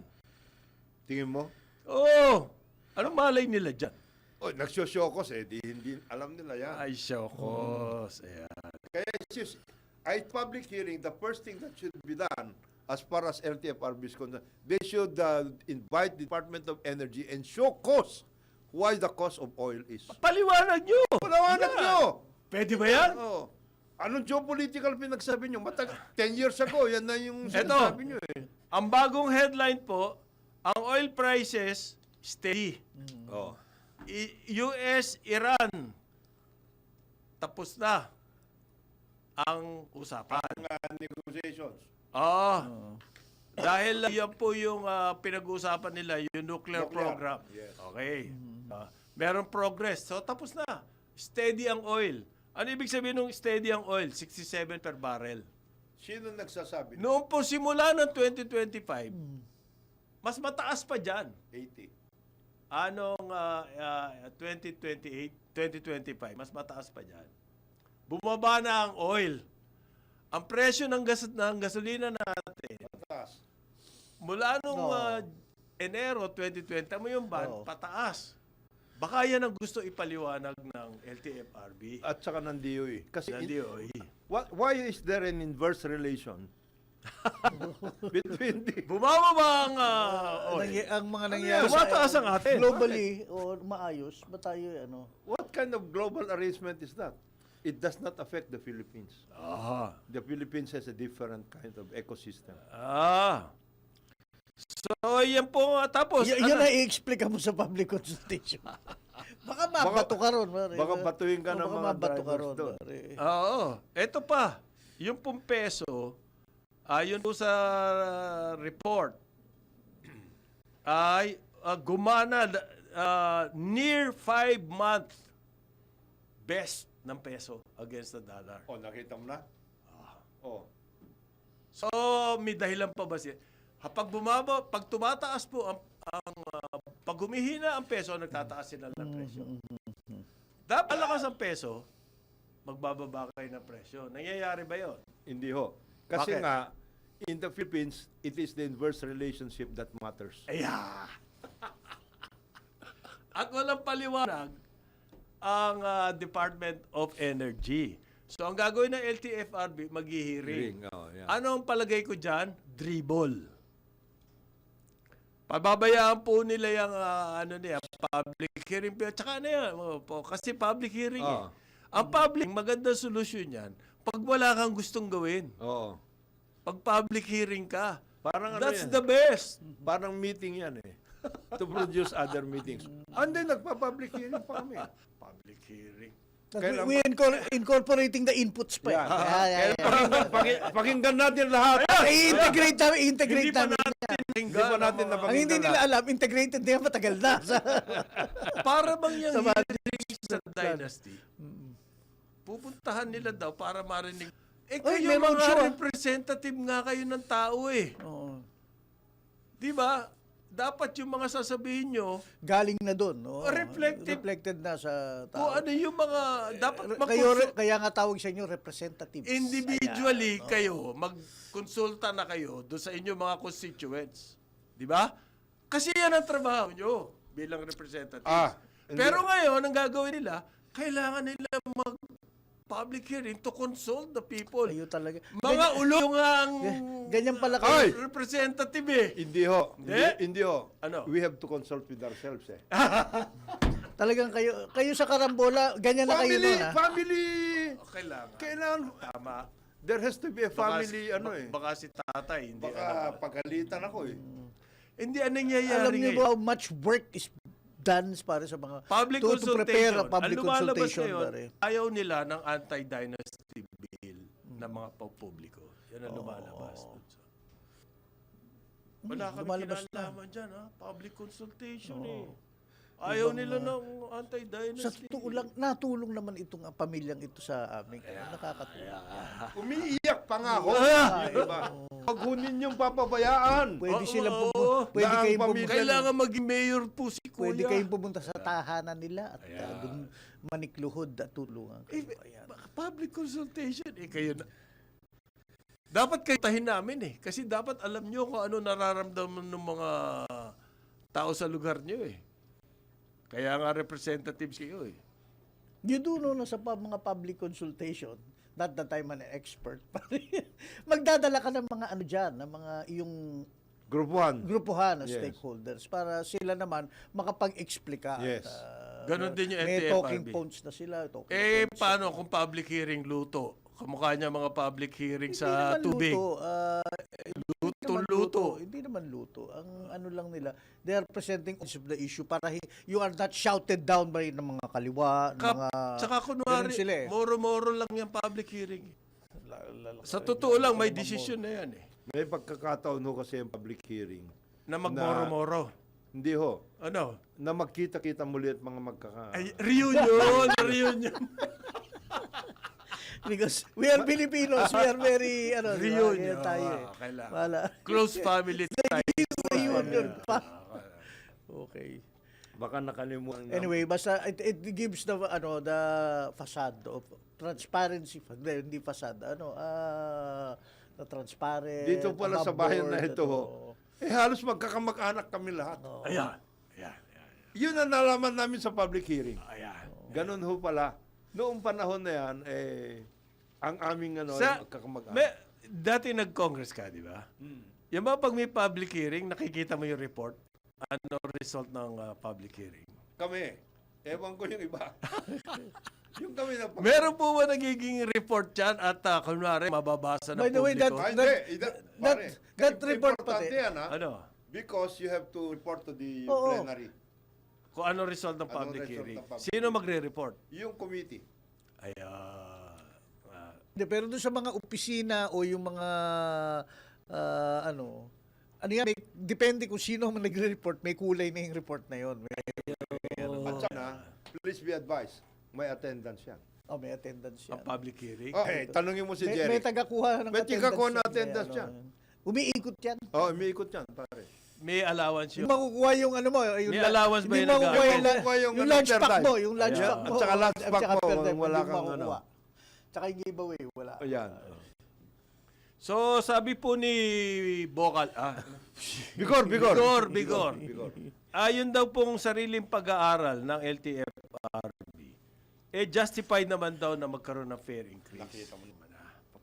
Tingin mo? Oo. Anong malay nila dyan? Oh, nagsosyokos hindi alam nila yan. Ay, syokos. Ayan. Kaya public hearing, the first thing that should be done as far as LTFRB is concerned, they should invite the Department of Energy and show cause why the cost of oil is. Paliwanag nyo! Palawanag nyo! Pwede ba yan? Oh. Anong geopolitical pinagsabi nyo? 10 years ago, yan na yung Eto, sinasabi nyo eh. ang bagong headline po, ang oil prices steady. Oh. US, Iran, tapos na ang usapan. Negotiations. Dahil yan po yung pinag-uusapan nila, yung nuclear program. Yes. Okay. Meron progress. So, tapos na. Steady ang oil. Ano ibig sabihin ng steady ang oil? 67 per barrel. Sino nagsasabi? Noong po simula ng 2025, mas mataas pa dyan. 80. Anong 2028, 2025, mas mataas pa dyan. Bumaba na ang oil. Ang presyo ng gasolina natin, Mataas. mula nung Enero 2020, mo yung ban, pataas. Baka yan ang gusto ipaliwanag ng LTFRB. At saka ng DOE. Kasi Ng DOE. why is there an inverse relation between the... Bumababa ang oil. Ang mga nangyayari Tumataas ang atin. globally o maayos, ba tayo What kind of global arrangement is that? It does not affect the Philippines. The Philippines has a different kind of ecosystem. So, yan po. Tapos, yan na i-explain mo sa public consultation. Baka mabato ka ron. Baka batuhin ka ng mga mabato ka drivers ron. doon. Oo. Ito pa. Yung pong peso, ayon po sa report, ay gumana near 5-month best ng peso against the dollar. Oh, nakita mo na? Oh. So, may dahilan pa ba siya? Pag tumataas po pag humihina ang peso, nagtataas sila ng presyo. Dapat lakas ang peso, magbababa kayo ng presyo. Nangyayari ba yun? Hindi ho. Kasi Bakit? nga, in the Philippines, it is the inverse relationship that matters. Ayan. At walang paliwanag ang Department of Energy. So, ang gagawin ng LTFRB, maghihiring. Oh, yeah. Ano ang palagay ko dyan? Dribble. Pababayaan po nila yung public hearing. Tsaka ano yan? Kasi public hearing eh. Ang public, magandang solusyon yan. Pag wala kang gustong gawin. Oo. Pag public hearing ka. Parang That's yan? the best. Parang meeting yan eh. To produce other meetings. And then, nagpa-public hearing pa kami. Public hearing. We incorporating the inputs pa. Pakinggan natin lahat. I-integrate Hindi pa namin. natin Hindi pa natin Ang napakinggan hindi nila lahat. alam, integrated na yan, matagal na. Para bang yung hearing sa dynasty, pupuntahan nila daw para marinig. Oy, Kayo may mga show. representative nga kayo ng tao eh. Oo. Di ba? Dapat yung mga sasabihin nyo, Galing na doon. No? Reflected na sa kung tao. ano yung mga dapat Kaya nga tawag sa inyo representatives. individually kayo, magkonsulta na kayo doon sa inyong mga constituents. Di ba? Kasi yan ang trabaho nyo bilang representatives. Pero ngayon, ang gagawin nila, kailangan nila mag-public hearing to consult the people. Kayo talaga. Mga ulo nga ang Ganyan pala Ay! kayo. representative eh. Hindi ho. Hindi ho. Ano? We have to consult with ourselves eh. Talagang kayo sa karambola, ganyan na kayo noon. Family! Kailangan. Kailangan. Tama. There has to be a family, Baka si tatay, hindi Baka pagalitan ako eh. Hindi ang nangyayari Alam niyo ngayon. ba how much work is done para sa mga Public to prepare a consultation. public Ang lumalabas consultation, ngayon, pare. ayaw nila ng anti-dynasty bill ng mga publiko. Yan ang lumalabas. dun sa- Wala kami lumalabas na. kinalaman dyan, ha? Public consultation, eh. Ayaw nila ng Sa anti-dynasty. totoo lang, natulong naman itong pamilyang ito sa amin. Nakakatulong. Umiiyak pa nga ako. Diba? Pag hunin yung papabayaan. Pwede Oo, silang oo. pumunta. Pwede Laang kayong pamilya pumunta. Kailangan maging mayor po si Pwede Kuya. kayong pumunta sa tahanan nila at dun manikluhod at tulungan Eh, kayo. Ayan. public consultation, eh kayo na. Dapat kayo tahin namin eh. Kasi dapat alam nyo kung ano nararamdaman ng mga tao sa lugar nyo eh. Kaya nga representatives kayo eh. You do know na sa mga public consultation, not that I'm an expert, magdadala ka ng mga ano dyan, ng mga yung Group 1. grupuhan ng Yes. stakeholders para sila naman makapag-explika. Yes. Ganon din yung May NTFRB. talking points na sila. Talking Eh, points. paano kung public hearing luto? Kamukha niya mga public hearing Hindi sa naman tubig. luto. Luto-luto. Hindi naman luto. Ang ano lang nila, they are presenting of the issue para you are not shouted down by ng mga kaliwa, ng mga... Tsaka kunwari, ganun sila eh. moro-moro lang yung public hearing. Sa Sa totoo lang, may desisyon na yan eh. May pagkakataon ho kasi yung public hearing. Na magmoro-moro. Hindi ho. Ano? Na magkita-kita muli at mga Ay, reunion! reunion! Because we are Filipinos, we are very, Reunion. ganyan tayo eh. Kailangan. Wala. Close family tayo. Reunion pa. Okay. Baka nakalimutan na. Anyway, basta it gives the the facade of transparency, hindi facade, the transparent. Dito pala sa above bayan na board, ito ho. Eh halos magkakamag-anak kami lahat. Ayan. Ayan. Yun ang nalaman namin sa public hearing. Ayan. Ganun ho pala. Noong panahon na yan, ang aming Sa, magkakamag-anak. dati nag-congress ka, di ba? Yung mga pag may public hearing, nakikita mo yung report. Ano result ng public hearing? Kami. Ewan ko yung iba. yung kami na Meron po ba nagiging report dyan at kunwari mababasa ng By the way, publiko? that report importante pati. yan, ha? Ano? Because you have to report to the Oo. plenary. Kung ano result ng Ano public result hearing? ng public Sino magre-report? Yung committee. Ayan. Hindi, pero doon sa mga opisina o yung mga ano yan, depende kung sino ang nagre-report, may kulay na yung report na yon. At saka, please be advised, may attendance yan. May attendance yan. Ang public hearing? Oh, tanungin mo si May Jerry. tagakuha ng May attendance. tagakuha ng yan, attendance yan. Umiikot yan. Oh, umiikot yan, pare. May allowance Yung yun. makukuha yung ano mo, yung May allowance ba hindi yung makukuha yung, nag-apply? yung lunch pack mo, yung lunch Ayan. pack mo. At saka lunch pack mo, per time, wala hindi kang makukuha. Tsaka yung giveaway, wala. Ayan. So, sabi po ni Bokal, Bigor. Bigor. Yun daw pong sariling pag-aaral ng LTFRB, justified naman daw na magkaroon ng fare increase. Nakita mo naman,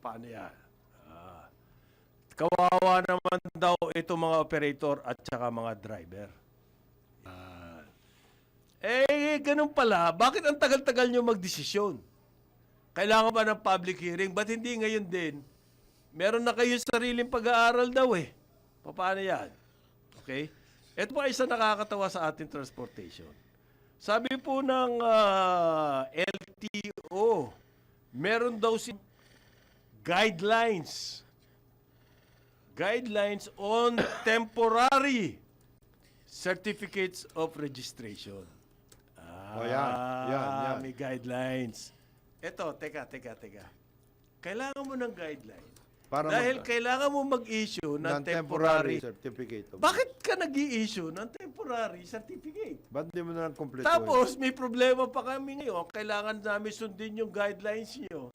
paano yan? Kawawa naman daw itong mga operator at saka mga driver. Ganun pala. Bakit ang tagal-tagal nyo magdesisyon? Kailangan ba ng public hearing? Ba't hindi ngayon din? Meron na kayo sariling pag-aaral daw eh. Paano yan? Okay? Ito pa isa nakakatawa sa ating transportation. Sabi po ng LTO, meron daw si guidelines on temporary certificates of registration. Yan. May guidelines. Ito, teka. Kailangan mo ng guideline. Dahil kailangan mo mag-issue ng temporary. certificate. Bakit ka nag-i-issue ng temporary certificate? Ba't di mo na lang kompleto? Tapos, may problema pa kami ngayon. Kailangan namin sundin yung guidelines nyo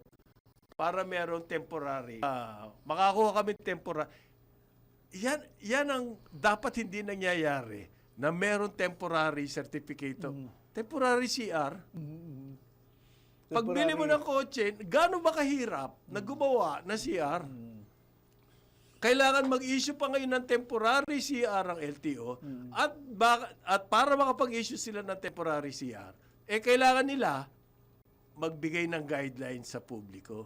para merong temporary. Makakuha kami temporary. Yan ang dapat hindi nangyayari na merong temporary certificate. Temporary CR. Pagbili mo ng kotse, gaano ba kahirap na gumawa na CR? Kailangan mag-issue pa ngayon ng temporary CR ang LTO at para makapag-issue sila ng temporary CR, kailangan nila magbigay ng guidelines sa publiko.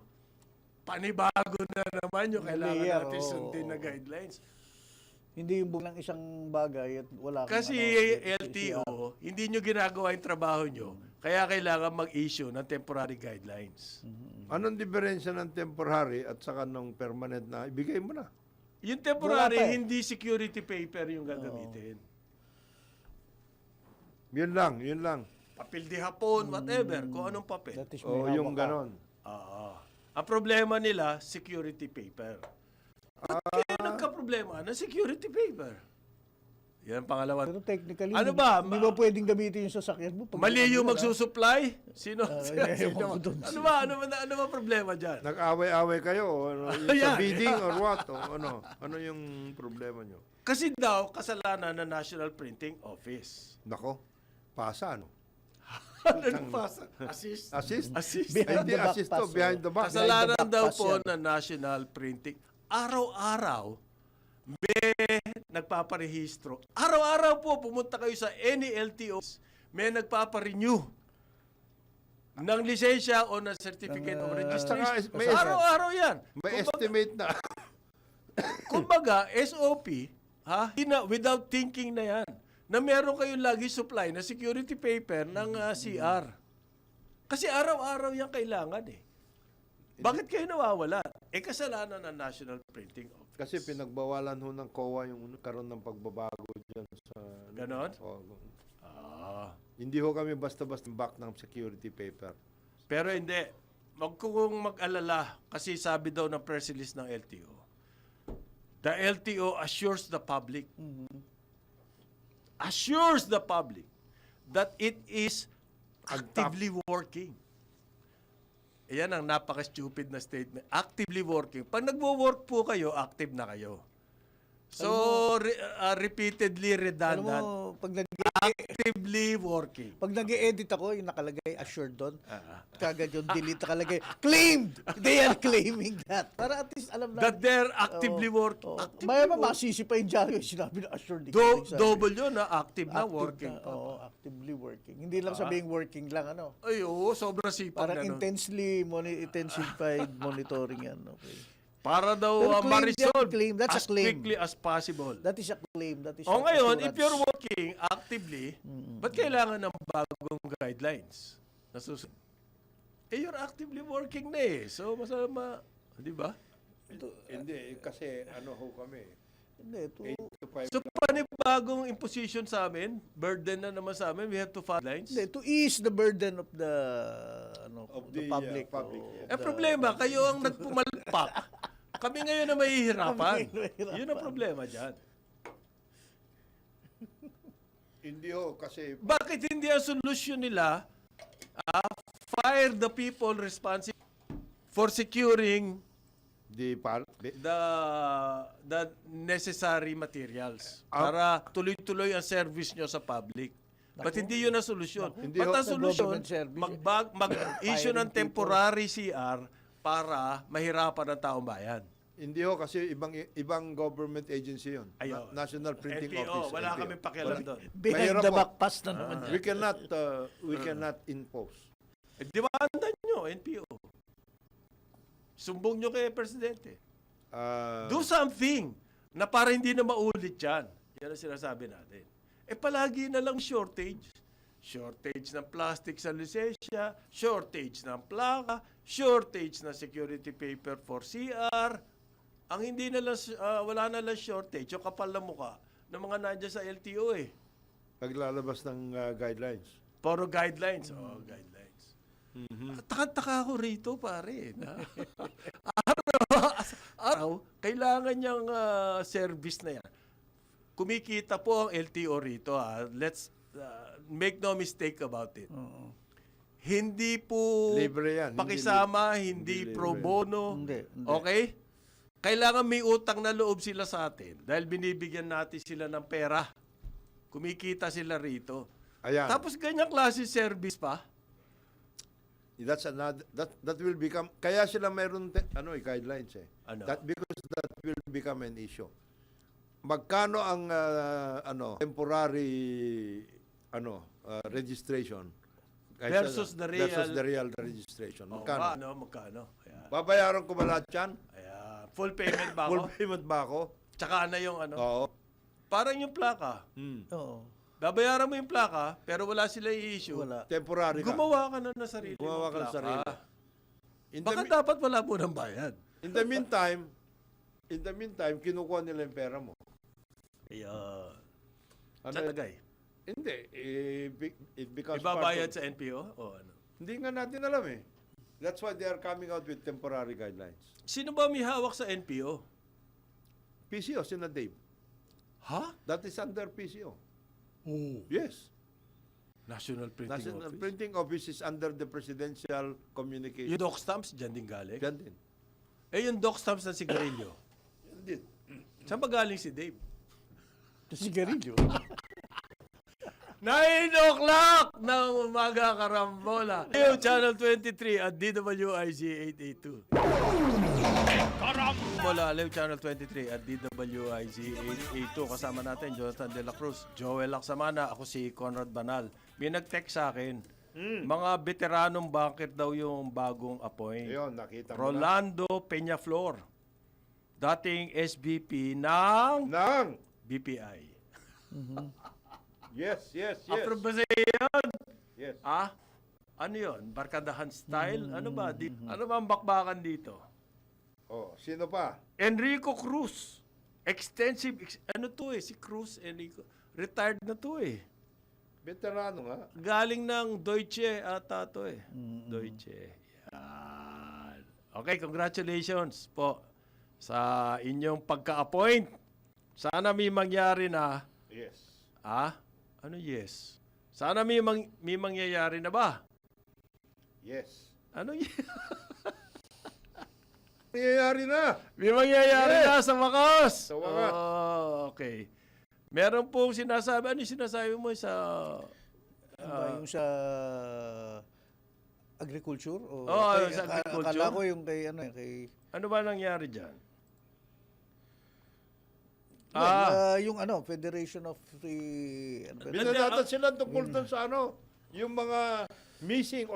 Panibago na naman yung kailangan natin sundin na guidelines. Hindi yung ng isang bagay at wala kang Kasi PCR. LTO, hindi nyo ginagawa yung trabaho nyo, kaya kailangan mag-issue ng temporary guidelines. Anong diferensya ng temporary at saka ng permanent na ibigay mo na? Yung Wala temporary, pa eh. hindi security paper yung gagamitin. Yun lang, yun lang. Papel de hapon, whatever, kung anong papel. That is O may yung hawak ka. ganon. Oo. Ang problema nila, security paper. Ba't kaya nagka-problema ng security paper? Yan ang pangalawa. Pero technically, Ano ba? Hindi ba pwedeng gamitin yung sasakyan mo? Pag Mali yung wala? magsusupply? Sino? ewan ko dun. Ano ba problema dyan? Nag-away-away kayo o ano, yung Ayan. sa bidding or what? O ano? Ano yung problema nyo? Kasi daw, kasalanan ng National Printing Office. Nako, pasa ano? Ano pasa? Assist? Assist? Assist. Behind Hindi the back assist pass, to, behind the back. Kasalanan Behind the daw back po pass yan. ng National Printing. Araw-araw, may nagpaparehistro. Araw-araw po, pumunta kayo sa any LTO, may nagpaparenew ng lisensya o ng certificate of registration. Saka may- Araw-araw yan. May estimate na. Kumbaga, SOP, without thinking na yan, na meron kayong lagi supply na security paper ng CR. Kasi araw-araw yan kailangan eh. Bakit kayo nawawala? Kasalanan ng National Printing Office. Kasi pinagbawalan ho ng COA yung karon ng pagbabago dyan sa... Ganon? O, Ah. hindi ho kami basta-basta back ng security paper. Pero hindi. Wag kong mag-alala kasi sabi daw ng press release ng LTO. The LTO assures the public that it is actively working. Ayan ang napaka-stupid na statement. Actively working. Pag nagwo-work po kayo, active na kayo. So, repeatedly Alam redundant. mo, Actively working. pag nag-edit ako, yung nakalagay assured doon, kagad yung delete nakalagay, claimed! They are claiming that. Para at least alam That natin. they're actively working. Maya ba masisi pa yung dyaryo yung sinabi na assured. Double yun na active na working. Oo, actively working. Hindi lang sabing working lang, ano. Ay, oo, sobrang sipag Parang na nun. intensified monitoring yan. Okay. Para daw Pero claim ma-resolve yan, claim. That's as a claim. quickly as possible. That is a claim. That is O an ngayon, if assurance. you're working actively, ba't kailangan ng bagong guidelines? You're actively working na eh. So, masama, di ba? Hindi, kasi ano ho kami, Hindi, 8 to 5 So, panibagong imposition sa amin, burden na naman sa amin, we have to follow guidelines. Hindi, to ease the burden of the the public. public. Problema, kayo ang nagpumalpak. Kami ngayon na mahihirapan. Kami mahihirapan. Yun ang problema dyan. Hindi ho, kasi Bakit hindi ang solusyon nila fire the people responsible for securing the the necessary materials para tuloy-tuloy ang service nyo sa public. But hindi yun ang solusyon. Hindi But ho. ang Sa solusyon, government service, mag-issue ng Firing temporary CR para mahirapan ang taong bayan. Hindi ho, kasi ibang government agency yun. Ayaw. National Printing NPO, Office. wala NPO. kami pakialam doon. Behind Mahirap the po. back pass na naman. We cannot impose. Dimandan nyo, NPO. Sumbong nyo kay Presidente. Do something na para hindi na maulit yan. Yan ang sinasabi natin. Palagi na lang shortage. Shortage ng plastic sa lisensya, shortage ng plaka, shortage ng security paper for CR. Ang hindi na lang, wala na lang shortage, yung kapal na mukha ng mga nandiyan sa LTO eh. Paglalabas ng guidelines. Puro guidelines. Guidelines. Taka-taka ako rito, pare. Na araw, kailangan niyang service na yan. Kumikita po ang LTO rito. Let's make no mistake about it. Hindi po Libre yan. pakisama, hindi hindi pro libre. bono. Hindi. Okay? Kailangan may utang na loob sila sa atin dahil binibigyan natin sila ng pera. Kumikita sila rito. Ayan. Tapos ganyang klase service pa. That's another, that will become, kaya sila mayroon guidelines eh. Ano? Because that will become an issue. Magkano ang temporary registration Versus the real registration. Magkano? Magkano? Magkano? Ayan. Babayaran ko ba lahat yan? Ayan. Full payment ba ako? Full payment ba ako? Tsaka na yung ano? Oo. Parang yung plaka. Oo. Babayaran mo yung plaka, pero wala sila i-issue. Wala. Temporary ka. Gumawa ka na ng sarili Gumawa mong ka ng plaka. sarili. In the, Baka mi- dapat wala po ng bayad. in the meantime, kinukuha nila yung pera mo. Ayan. Ano, Sa tagay. hindi. It becomes Ibabayad part of, sa NPO? O ano? Hindi nga natin alam eh. That's why they are coming out with temporary guidelines. Sino ba may hawak sa NPO? PCO, Sina Dave. Ha? That is under PCO. Oh. Yes. National Printing National Office. Printing Office is under the Presidential Communication. Yung doc stamps, dyan din galing. Yan din. Eh, yung doc stamps ng sigarilyo. Yan din. Saan ba galing si Dave? Sigarilyo. 9 o'clock ng umaga, karambola. Yung Channel 23 at DWIZ 882. Karambola, Leo Channel 23 at DWIZ 882. Kasama natin, Jonathan De La Cruz, Joel Lacsamana, ako si Conrad Banal. May nag-text sa akin, mga veteranong banker daw yung bagong appoint. Ayun, nakita mo na. Rolando Peñaflor, dating SVP ng Nang! BPI. Yes. Approve ba sa yun? Yes. Ah? Ano yun? Barkadahan style? Ano ba? Ano ba ang bakbakan dito? Oh, sino pa? Enrico Cruz. Ano to eh? Si Cruz, Enrico. Retired na to eh. Veterano nga. Galing ng Deutsche ata to eh. Deutsche. Yan. Okay, congratulations po sa inyong pagka-appoint. Sana may mangyari na. Yes. Ah? Ano yes? Sana may mangyayari na ba? Yes. Ano yes? Nangyayari na. May mangyayari Yes. na sa wakas. Sa wakas. Oh, okay. Meron pong sinasabi. Ano yung sinasabi mo sa... Ano ba, yung sa agriculture? O sa agriculture. Akala ko yung kay, ano, kay... Ano ba nangyari dyan? yung ano, Federation of Free... Ano ba? Binanatan sila tungkol doon sa ano, yung mga missing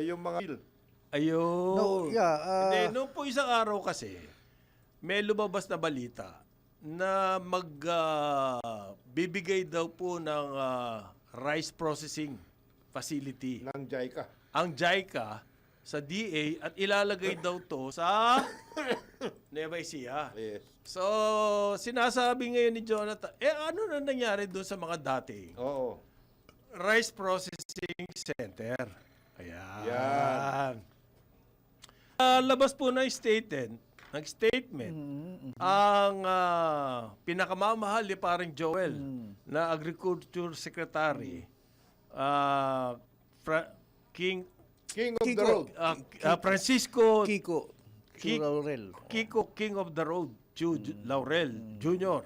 yung mga bill. Ayun. No, yeah. Hindi, noong po isang araw kasi, may lumabas na balita na bibigay daw po ng rice processing facility Ng JICA. ang JICA sa DA at ilalagay daw to sa Nueva Ecija. Yes. So, sinasabi ngayon ni Jonathan, ano na nangyari doon sa mga dating Oo. rice processing center? Ayan. Yan. Labas po ng statement, ang pinakamamahal ni parang Joel na Agriculture Secretary, King King of the Kiko. road. Francisco Kiko. Laurel. Kiko King of the Road, Laurel Jr.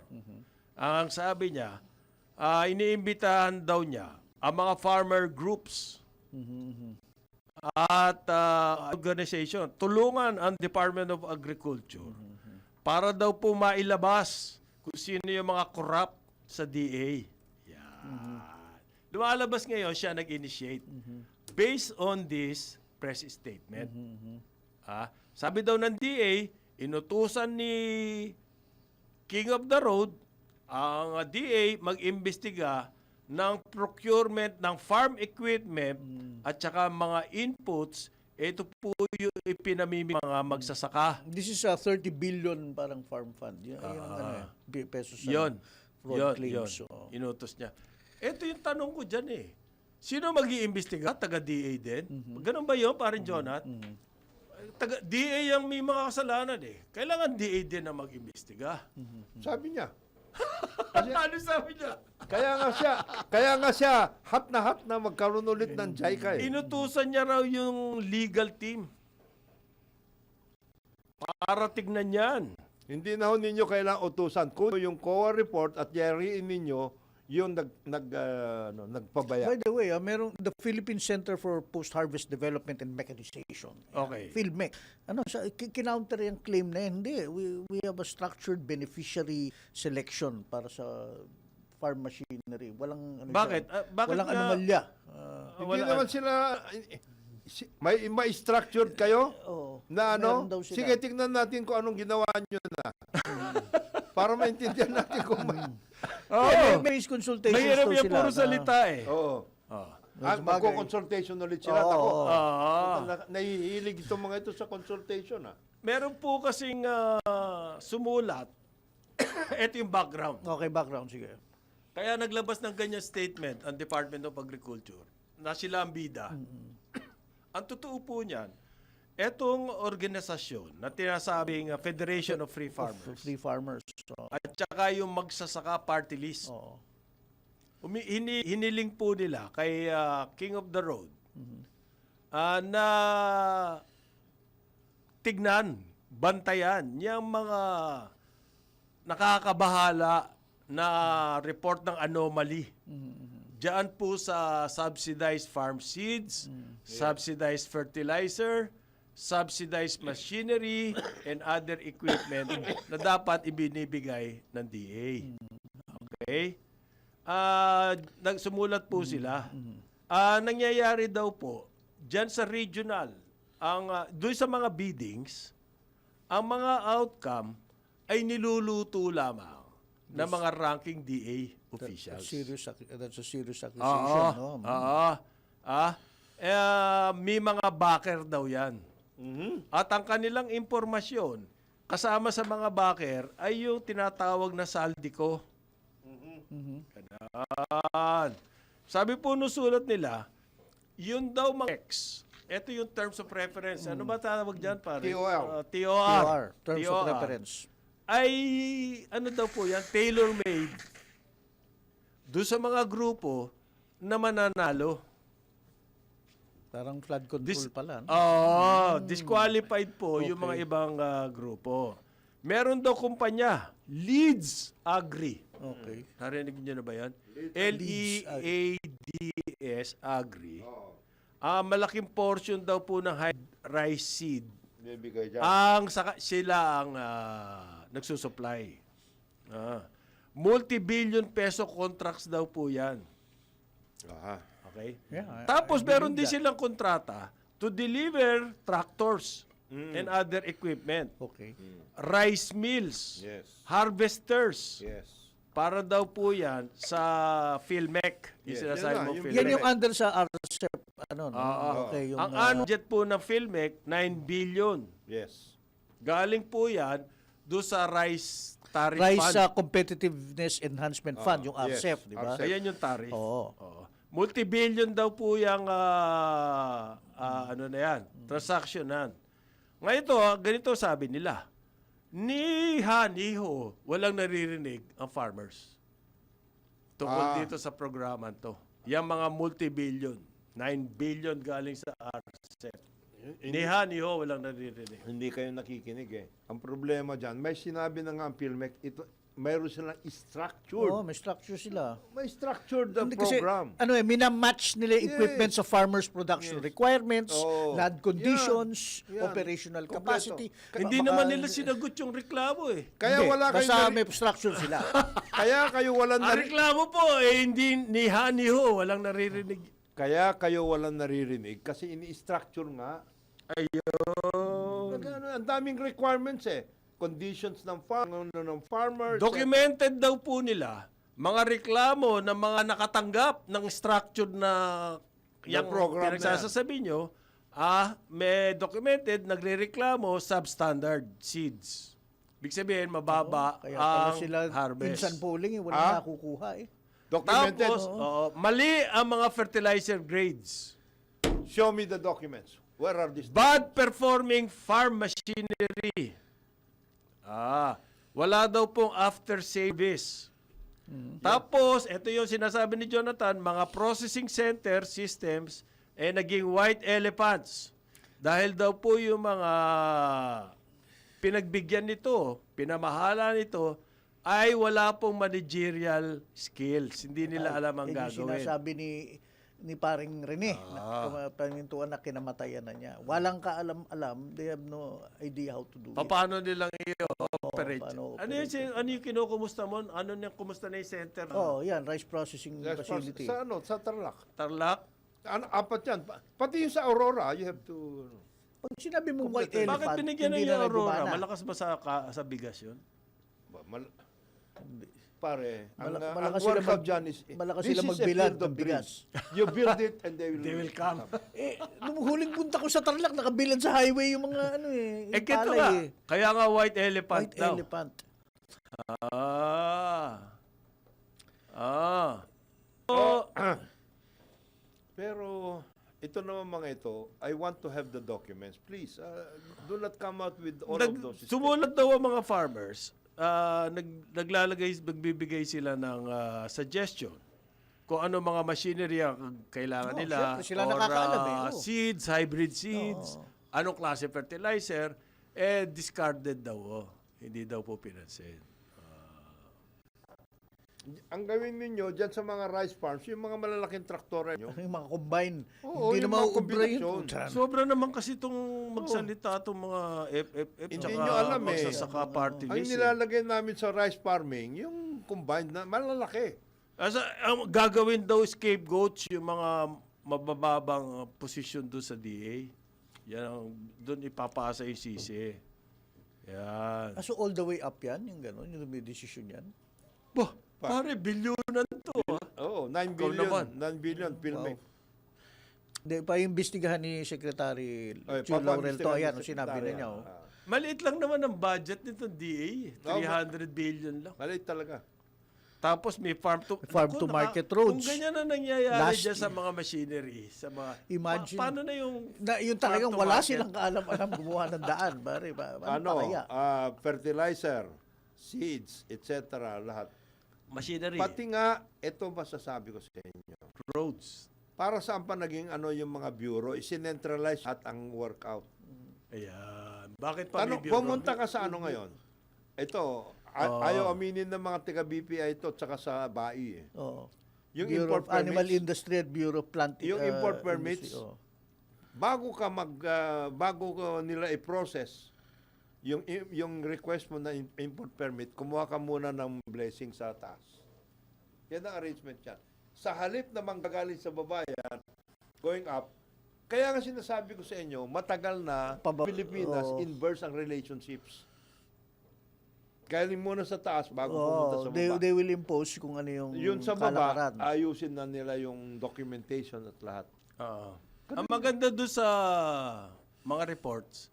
Ang sabi niya, iniimbitahan daw niya ang mga farmer groups at organization, tulungan ang Department of Agriculture para daw po mailabas kung sino yung mga corrupt sa DA. Yan. Lumalabas ngayon, siya nag-initiate. Based on this press statement. Sabi daw ng DA, inutusan ni King of the Road ang DA mag-imbestiga ng procurement ng farm equipment at saka mga inputs. Ito po yung ipinamimigay mga magsasaka. This is a 30 billion parang farm fund. Yung pesos Yon. fraud claims. So, Inutos niya. Ito yung tanong ko dyan eh. Sino mag-iimbestiga? Taga-DA din? Ganun ba yun, parang Jonat? Taga-DA ang may mga kasalanan eh. Kailangan DA din na mag-imbestiga. Sabi niya. Ano sabi niya? Kaya nga siya hot na magkaroon ulit ng JICA eh. Inutusan niya raw yung legal team para tignan yan. Hindi na ho ninyo kailangang utusan. Kung yung COA report at yariin ninyo yung nagpabaya. by the way, merong the Philippine Center for Post-Harvest Development and Mechanization. Okay. PhilMec. Kinounter yung claim na yan. Hindi. We have a structured beneficiary selection para sa farm machinery. Walang Bakit? Bakit walang nga- anomalya. Hindi naman sila may structured kayo Oo. na Meron ano? daw sila. Sige, tingnan natin kung anong ginawa nyo na. Para maintindihan natin kung may... May consultations Mahirap daw yung sila. puro salita eh. Oo. Oh. Magko-consultation ulit sila. Oo, Ako, oo. nahihilig itong mga ito sa consultation. Meron po kasing sumulat. Ito yung background. Okay, background, sige. Kaya naglabas ng ganyan statement ang Department of Agriculture na sila ang bida. Ang totoo po niyan, etong organisasyon na tinasabing Federation of Free Farmers Free farmers. So, at saka yung magsasaka party list, oo. hiniling po nila kay King of the Road na tignan, bantayan yung mga nakakabahala na report ng anomaly. Diyan po sa subsidized farm seeds, subsidized fertilizer, subsidized machinery, and other equipment na dapat ibinibigay ng DA. Okay? Nagsumulat po sila. Nangyayari daw po, diyan sa regional, doon sa mga biddings, ang mga outcome ay niluluto lamang ng mga ranking DA officials. That's a serious accusation, Oo. no? Oo. May mga backer daw yan. At ang kanilang impormasyon, kasama sa mga backer, ay yung tinatawag na saldiko. Ganun. Sabi po nung sulat nila, yun daw mga X. Ito yung terms of reference. Ano ba tawag dyan, pare? TOR. TOR, terms of TOR. reference. Ay, ano daw po yan, tailor-made doon sa mga grupo na mananalo. Parang flood control pala. No? Disqualified po yung mga ibang grupo. Meron daw kumpanya, Leeds Agri. Okay. Narinig niyo na ba yan? Leads Agri. Malaking portion daw po ng rice seed Bibigay dyan. sila ang nagsusupply. Multi-billion peso contracts daw po yan. Aha. Okay? Yeah, Tapos meron din silang kontrata to deliver tractors and other equipment. Okay. Rice mills, Yes. harvesters. Yes. Para daw po yan sa PhilMec. Yung Yes, sinasabi yan mo, na, PhilMec. Yan yung under sa RCEP, ano, no? Okay, yung, Ang annual budget po ng PhilMec, 9 billion. Yes. Galing po yan doon sa rice tariff Rice fund. Competitiveness Enhancement Fund, yung yes, RCEP, di ba? RCEP. Ayan yung tariff. Oo. Multi-billion daw po yung ano na yan, transactionan. Ngayon ito, ganito sabi nila. Ni ho, walang naririnig ang farmers. Tungkol dito sa programa to. Yung mga multi-billion, 9 billion galing sa RCEP. Ni ho, walang naririnig. Hindi kayo nakikinig eh. Ang problema dyan, may sinabi na nga ang PhilMec, mayroon silang structured. Oo, may structure sila. May structured Hindi kasi, program. minamatch nila yung equipment sa farmers' production requirements, Oo. land conditions, Yan. operational Kompleto. capacity. Hindi naman nila sinagot yung reklamo eh. Kaya wala kayong Basta may structure sila. kaya kayo walang Ang reklamo po eh, hindi ni ho, walang naririnig. kaya kayo walang naririnig kasi ini-structure nga. Ayun. Ang daming requirements eh. Conditions ng farmers. Documented daw po nila mga reklamo ng mga nakatanggap ng structured na yung program na pinagsasabi nyo, may documented, nagre-reklamo substandard seeds. Ibig sabihin, mababa Kaya pala ang sila harvest. insan polling, wala nakukuha eh. Documented. Tapos, mali ang mga fertilizer grades. Show me the documents. Where are these? Bad performing farm machinery. Wala daw pong after service. Tapos, ito yung sinasabi ni Jonathan, mga processing center systems naging white elephants. Dahil daw po yung mga pinagbigyan nito, pinamahala nito, ay wala pong managerial skills. Hindi nila alam ang Yung gagawin. sinasabi ni paring Rene, na pamintuan na kinamatayan na niya. Walang kaalam-alam, they have no idea how to do it. Paano nilang i-operate? paano Ano yung kinukumusta mo? Ano yung kumusta na yung center? Yan, rice processing facility. Sa Tarlac. Tarlac? Apat yan. Pati yung sa Aurora, you have to... Pag sinabi mong white Complete. elephant, Bakit binigyan hindi na na yung Aurora? nagumana. Malakas ba sa bigas yun? Pare, Malakas ang sila World Cup mag- dyan is... malakas this sila is a magbilad field of ng bigas. dreams. You build it and they They will come. Nung huling punta ko sa Tarlac, nakabilad sa highway yung mga yung Kito palay nga. eh. Kaya nga white elephant White daw. elephant. Oh. Pero, ito naman mga ito, I want to have the documents. Please, do not come out with all of those. Sumulat daw ang mga farmers. Nagbibigay sila ng suggestion kung ano mga machinery ang kailangan Oh, nila. syempre, sila nakakaalam eh. Oh. Seeds, hybrid seeds, anong klase fertilizer, discarded daw. Hindi daw po pinansin. Ang gawin ninyo dyan sa mga rice farms, yung mga malalaking traktora nyo, Yung mga combine. Oo, Hindi yung na mga mauubra yun. kombinasyon. Putyan. Sobra naman kasi itong magsalita itong mga FFF Hindi tsaka nyo alam eh. magsasaka party ang list. nilalagay namin sa rice farming, yung combined na malalaki. Ang gagawin daw scapegoats yung mga mabababang posisyon doon sa DA. Yan ang doon ipapasa yung sisi. Yan. So all the way up yan? Yung gano'n? Yung may decision yan? Bah, pare, bilyonan to. Oo, 9 Ikaw billion. naman. 9 billion filming. Hindi, pa imbestigahan ni Secretary Ay, Chu Laurel to. papaimbestigahan Ayan, ni sinabi na Secretary, niya. Maliit lang naman ang budget nito DA. 300 billion lang. Maliit talaga. Tapos may farm to market roads. Kung ganyan na nangyayari Last dyan sa mga machinery, sa mga Imagine. paano na yung Yung talagang farm to wala market? silang kaalam-alam gumawa ng daan. Pare, Ano, kaya? fertilizer, seeds, etc. lahat. machinery, Pati nga, ito masasabi ko sa inyo. roads. Para saan pa naging yung mga bureau, isinentralize at ang workout. Ayan. Bakit pa may bureau? Pumunta ka sa ngayon. Ito, ayaw aminin ng mga taga-BPI ito tsaka sa BAI eh. Oo. Yung Bureau import of Animal permits, Industry at Bureau of Plant yung import permits, Industry, bago ko nila i-process yung request mo na import permit, kumuha ka muna ng blessing sa taas. Yan ang arrangement yan. Sa halip na manggagaling sa babayan, going up, kaya nga sinasabi ko sa inyo, matagal na Pilipinas, inverse ang relationships. Galing muna sa taas bago pumunta sa baba. they will impose kung ano yung Yun sa baba, kalakaran. ayusin na nila yung documentation at lahat. Ang maganda doon sa mga reports,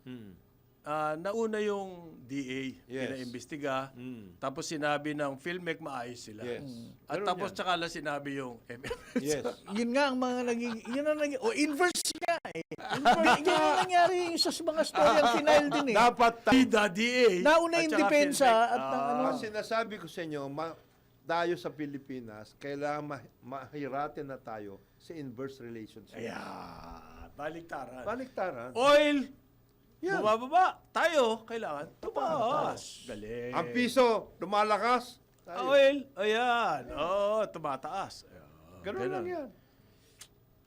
nauna yung DA, Yes. pinaimbestiga, tapos sinabi ng PhilMec maayos sila. Yes. At Ganun tapos yan. tsaka lang sinabi yung MMS. Yes. Yun nga ang mga naging, yun ang naging, inverse nga eh. Yun ang nangyari sa mga story ang final din eh. Dapat Bida, DA. Nauna at yung tsaka depensa PhilMec. at ng ano. Ang sinasabi ko sa inyo, tayo sa Pilipinas, kailangan mahiratin na tayo sa inverse relationship. Ayan. Baliktaran. Baliktaran. Oil, Yan. bumababa. Tayo, kailangan tumaas. Galing. Ang piso, lumalakas. Tayo. Oil, ayan. Tumataas. Ayan. Ganun lang yan.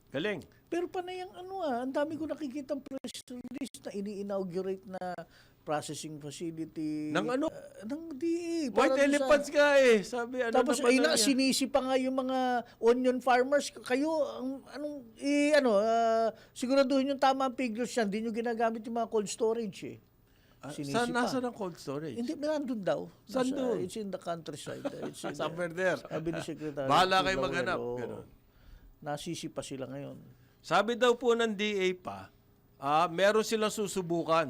Galing. Pero panay ang ang dami ko nakikita press release na ini-inaugurate na processing facility. Ng ano? Ng DA. White Para doon sa- elephants nga eh. Sabi, ano Tapos na ba na yan? sinisi pa nga yung mga onion farmers. Kayo, siguraduhin yung tama ang figures yan. Hindi nyo ginagamit yung mga cold storage eh. Sinisi Saan, pa. nasa ng cold storage? Hindi, nandun daw. Saan doon? It's in the countryside. It's in Somewhere there. Sabi ni Secretary. Bahala kayo Laurel, maghanap. oo. Ganun. Nasisi pa sila ngayon. Sabi daw po ng DA pa, meron silang susubukan.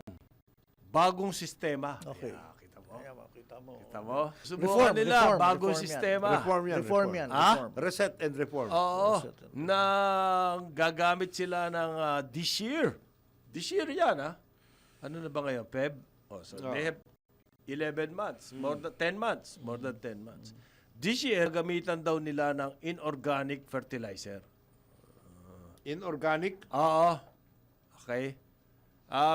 Bagong sistema. Okay. Ayan, kita mo? Kita mo. Kita mo? Subukan nila, bagong reform yan. sistema. Reform yan. Reform yan. Ha? Reform. Reset and reform. Oo. Na gagamit sila ng this year. This year yan, ha? Ano na ba ngayon? Feb? So they have 11 months. More than 10 months. More than 10 months. This year, gamitan daw nila ng inorganic fertilizer. Inorganic. Oo. Okay.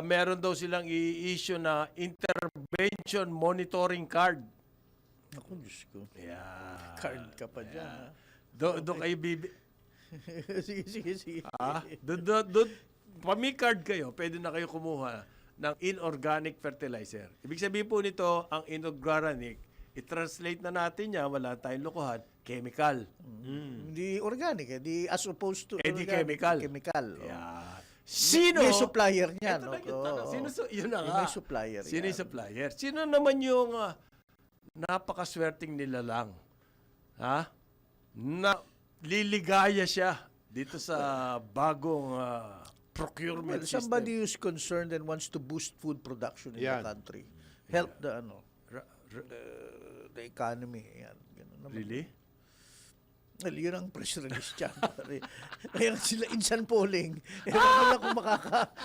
Meron daw silang i-issue na intervention monitoring card. Ako, Diyos ko. Yeah. Card ka pa dyan. ha? Doon kayo sige. Doon, may card kayo, pwede na kayo kumuha ng inorganic fertilizer. Ibig sabihin po nito, ang inorganic, i-translate na natin yan, wala tayong lokohan, chemical. Hindi organic, di as opposed to Di organic, chemical. chemical. Yeah. Sino? May supplier niya, Ito no? na yung tanong. Oo. Sino, yun na Yung nga. may supplier Sino yan. yung supplier? Sino naman yung napakaswerteng nila lang? Ha? Na liligaya siya dito sa bagong procurement Well, system. somebody who's concerned and wants to boost food production in Yan. the country. Help the the economy. Yan. Ganun naman. Really? Well, yun ang press release dyan. Kaya sila insan polling. Ewan ko lang kung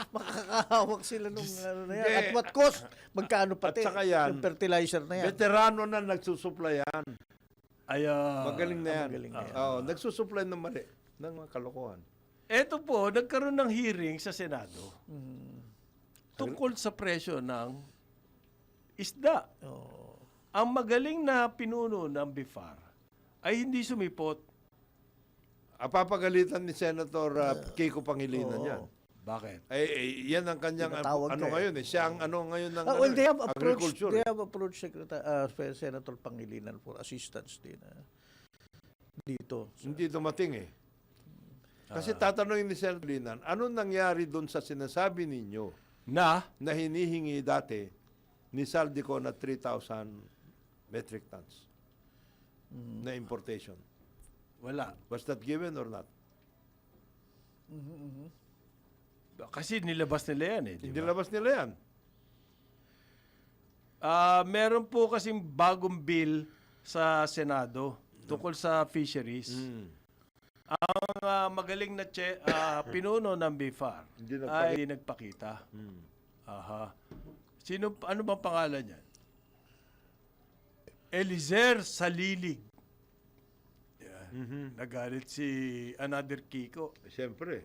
makakahawak sila nung ano na yan. Hindi. At what cost? Magkano pati? At saka yan, yung fertilizer na yan. Veterano na nagsusuplayan. Magaling na yan. magaling na yan. Oo, nagsusupply ng mali. Ng mga kalokohan. Eto po, nagkaroon ng hearing sa Senado tungkol sa presyo ng isda. Oo. Ang magaling na pinuno ng BIFAR ay hindi sumipot. Papagalitan ni Senator Kiko Pangilinan yan. Bakit? Yan ang kanyang Tinatawag ano ka eh. ngayon eh. Siya ang ano ngayon ng Well, they have agriculture. approached Senator Pangilinan for assistance din dito. Hindi dumating eh. Kasi tatanungin ni Senator Pangilinan, ano nangyari doon sa sinasabi ninyo Na? na hinihingi dati ni Saldico na 3,000 metric tons na importation? Wala. Was that given or not? Kasi nilabas nila yan eh. Di Hindi ba? labas nila yan. Meron po kasing bagong bill sa Senado tungkol sa fisheries. Ang magaling na pinuno ng BIFAR Hindi ay nagpakita. Aha. Ano bang pangalan niya? Elizer Salilig. Yeah. Nagalit si another Kiko. Siyempre.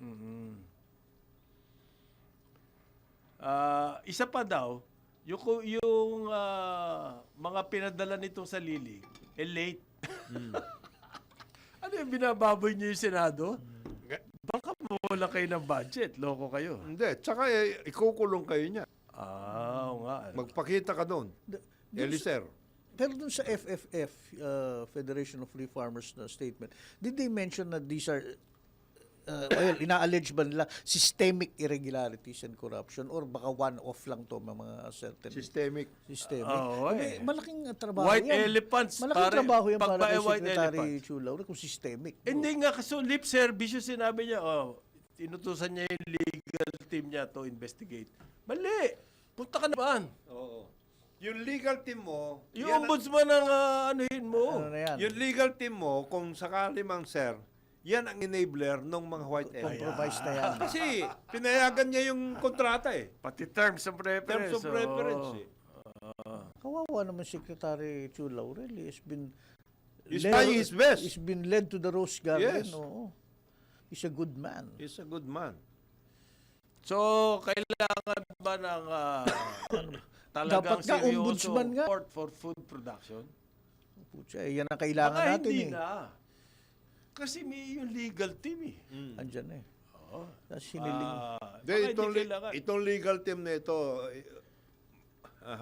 Isa pa daw, yung mga pinadala nitong Salilig, late. Ano yung binababoy niyo yung Senado? Baka mawala kayo ng budget. Loko kayo. Hindi. Tsaka ikukulong kayo niya. Oo nga. Magpakita ka doon. Eliser. Pero dun sa FFF, Federation of Free Farmers na statement, did they mention that these are, ina-allege ba nila systemic irregularities and corruption or baka one-off lang to mga certain Systemic. systemic? Oo, Eh, malaking trabaho White yan. elephants, Malaking pare. trabaho yan para Pagba- kay white Secretary elephants. Chulaw kung systemic. Hindi nga, kasi lip service yung sinabi niya, tinutusan niya yung legal team niya to investigate. Mali! Punta ka naman. Oo. Yung legal team mo, Yung ombudsman ang anuhin mo. Ano na yan? yung legal team mo, kung sakali mang sir, yan ang enabler ng mga white elephants. Compromise na yan. Kasi pinayagan niya yung kontrata eh. Pati terms of reference. Terms of reference eh. Kawawa naman Secretary Chulaw really. He's trying his best. He's been led to the Rose Garden. Yes. Oo. He's a good man. He's a good man. So, kailangan ba ng talagang Dapat nga, seryoso ombudsman nga. support for food production? Pucha, yan ang kailangan Baka natin hindi eh. na. Kasi may yung legal team eh. Andyan eh. Oo. Tapos hiniling. Hindi, itong legal team na ito,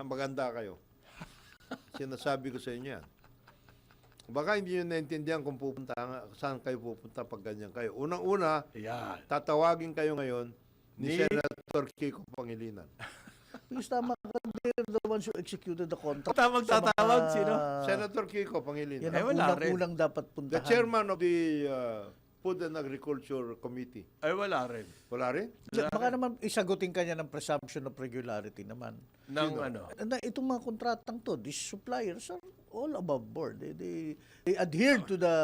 maganda kayo. Sinasabi ko sa inyo yan. Baka hindi nyo naintindihan kung saan kayo pupunta pag ganyan kayo. Unang-una, Yan. tatawagin kayo ngayon ni Senator Kiko Pangilinan. Because tama ka, they're the ones who executed the contract. Tawag sa mga- tatawag, sino? Senator Kiko Yan Pangilinan. ang wala rin. unang dapat The puntahan. chairman of the Food and Agriculture Committee. Ay, wala rin. Wala rin? Baka naman isagutin kanya ng presumption of regularity naman. Ng ano. Na itong mga kontratang to, these suppliers are all above board. They adhere to the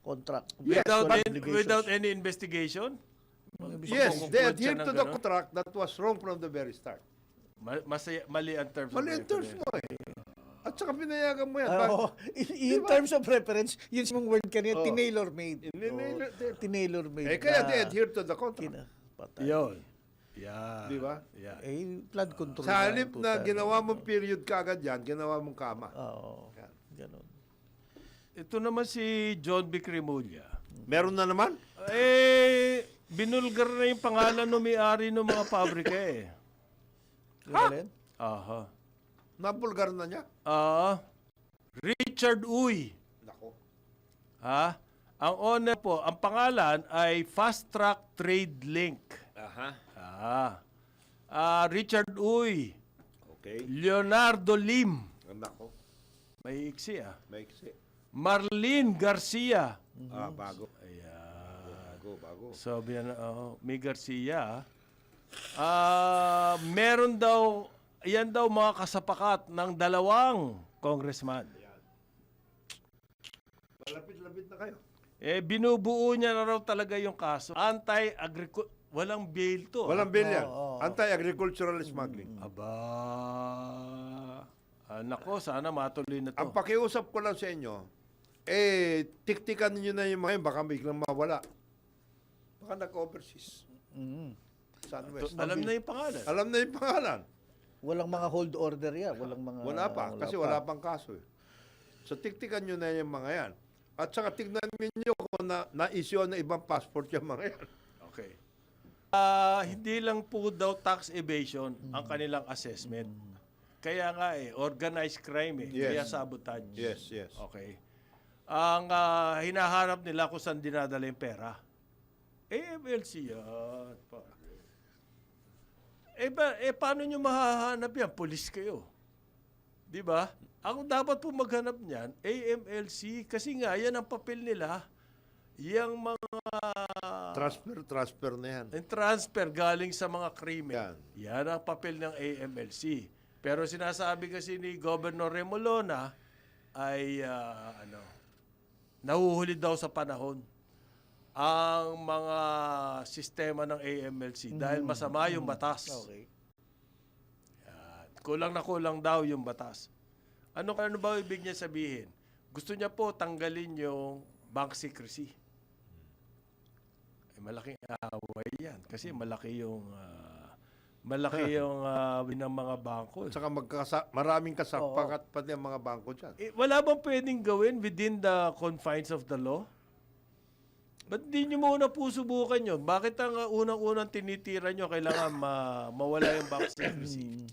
contract. obligations. Without any investigation? Yes, Kung they conclude adhere siya to ng the ganun? contract that was wrong from the very start. Mali ang terms of Mali ang terms reference. mo eh. At saka pinayagan mo yan. Oo. In terms of reference, yun mong word kanina, Oh. tinailor-made. Tinailor-made. Kaya na they adhere to the contract. kinapatay. Yun. Yeah. Di ba? Yeah. Eh, flood control. Sa na halip ang na puta. ginawa mong period kaagad yan, ginawa mong kama. Oo. Yan. Ganun. Ito naman si John B. Cremulya. Meron na naman? Binulgar na yung pangalan ng may-ari ng mga pabrika eh. Alin? Aha. Nabulgar na niya? Richard Uy. Nako. Ha? Ang owner po, ang pangalan ay Fast Track Trade Link. Richard Uy, Okay. Leonardo Lim, Nako. may iksi Maiksi. Marlene Garcia. Bago. Ayan. Bago. So, may Garcia. Meron daw, yan daw mga kasapakat ng 2 congressman. Malapit-lapit na kayo. Binubuo niya na raw talaga yung kaso. Walang bail to. Walang bill yan. Anti-agricultural smuggling. Aba. Nako, sana matuloy na to. Ang pakiusap ko lang sa inyo, tiktikan niyo na yung mga yun, baka biglang mawala. Baka nag-overseas. Sunwest. Alam na yung pangalan. Alam na yung pangalan. Walang mga hold order yan. Walang mga... Wala pa, kasi wala pang kaso. So, tiktikan nyo na yung mga yan. At saka tignan niyo kung na-issue na ibang passport yung mga yan. Okay. Hindi lang po daw tax evasion ang kanilang assessment. Kaya nga organized crime Yes. Kaya sabotage. Yes. Okay. Ang hinaharap nila kung saan dinadala yung pera. AMLC yan. Paano nyo mahahanap yan? Police kayo. Di ba? Ako dapat po maghanap niyan, AMLC, kasi nga, yan ang papel nila. Yang mga... Transfer na yan. Yung transfer galing sa mga krimen. Yan. Yan ang papel ng AMLC. Pero sinasabi kasi ni Governor Remolona ay nahuhuli daw sa panahon ang mga sistema ng AMLC dahil masama yung batas. Okay. Yan. Kulang na kulang daw yung batas. Ano ba ibig niya sabihin? Gusto niya po tanggalin yung bank secrecy. Malaking away yan kasi malaki yung ng mga bangko. At saka maraming kasapakat pati ang mga bangko dyan. Wala bang pwedeng gawin within the confines of the law? Ba't di nyo muna po subukan yun? Bakit ang unang-unang tinitira nyo kailangan mawala yung bank secrecy?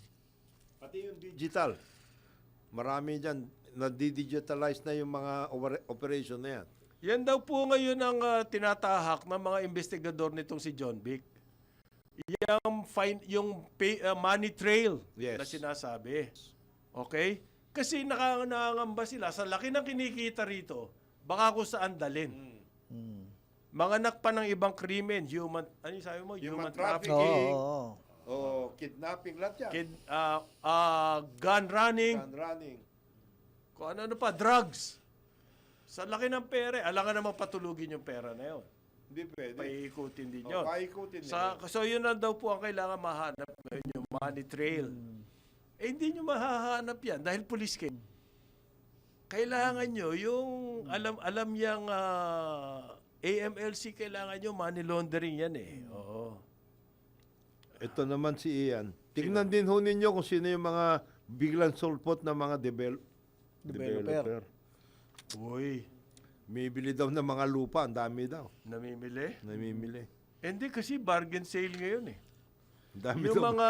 Pati yung digital. Marami dyan, na-digitalize na yung mga operation na yan. Yan daw po ngayon ang tinatahak ng mga investigador nitong si John Vic. Yung money trail Yes. na sinasabi. Okay? Kasi nakangamba sila sa laki ng kinikita rito, baka kung saan dalin. Mga nakpa ng ibang krimen, human trafficking, Kidnapping, lahat yan. gun running, Gun running. kung ano pa, drugs. Sa laki ng pera, alangan naman patulugin yung pera na yun. Hindi pwede. Paikutin din yun. Paikutin nila. So yun na daw po ang kailangan mahanap ngayon, yung money trail. Hindi nyo mahahanap yan dahil pulis kayo. Kailangan nyo yung alam yang AMLC, kailangan nyo money laundering yan Oo. Ito naman si Ian. Tingnan din ho ninyo kung sino yung mga biglang sulpot na mga developer. Uy, Bibili daw ng mga lupa, ang dami daw. namimili. Hindi kasi bargain sale ngayon Ang dami Yung daw. mga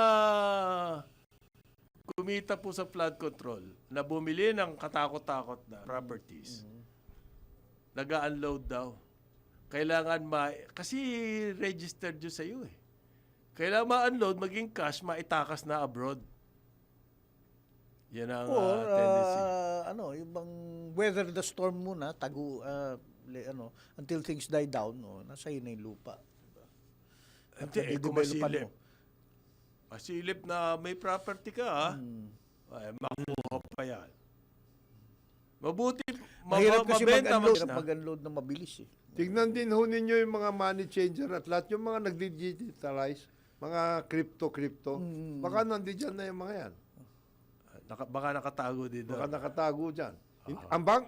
kumita po sa flood control na bumili ng katakot-takot na properties, nag-unload daw. Kailangan kasi registered yun sa iyo Kailangan ma-unload, maging cash, maitakas na abroad. Yan ang tendency. Yung bang weather the storm muna, until things die down, nasa iyo na yung lupa. Hindi, kung masilip. Masilip na may property ka, ay, makuha pa yan. Mabuti, Mahirap kasi mabenta mag-unload na mabilis Tignan din ho ninyo yung mga money changer at lahat yung mga nag-digitalize, mga crypto. Baka nandiyan na yung mga yan. Baka nakatago dito. Baka nakatago dyan.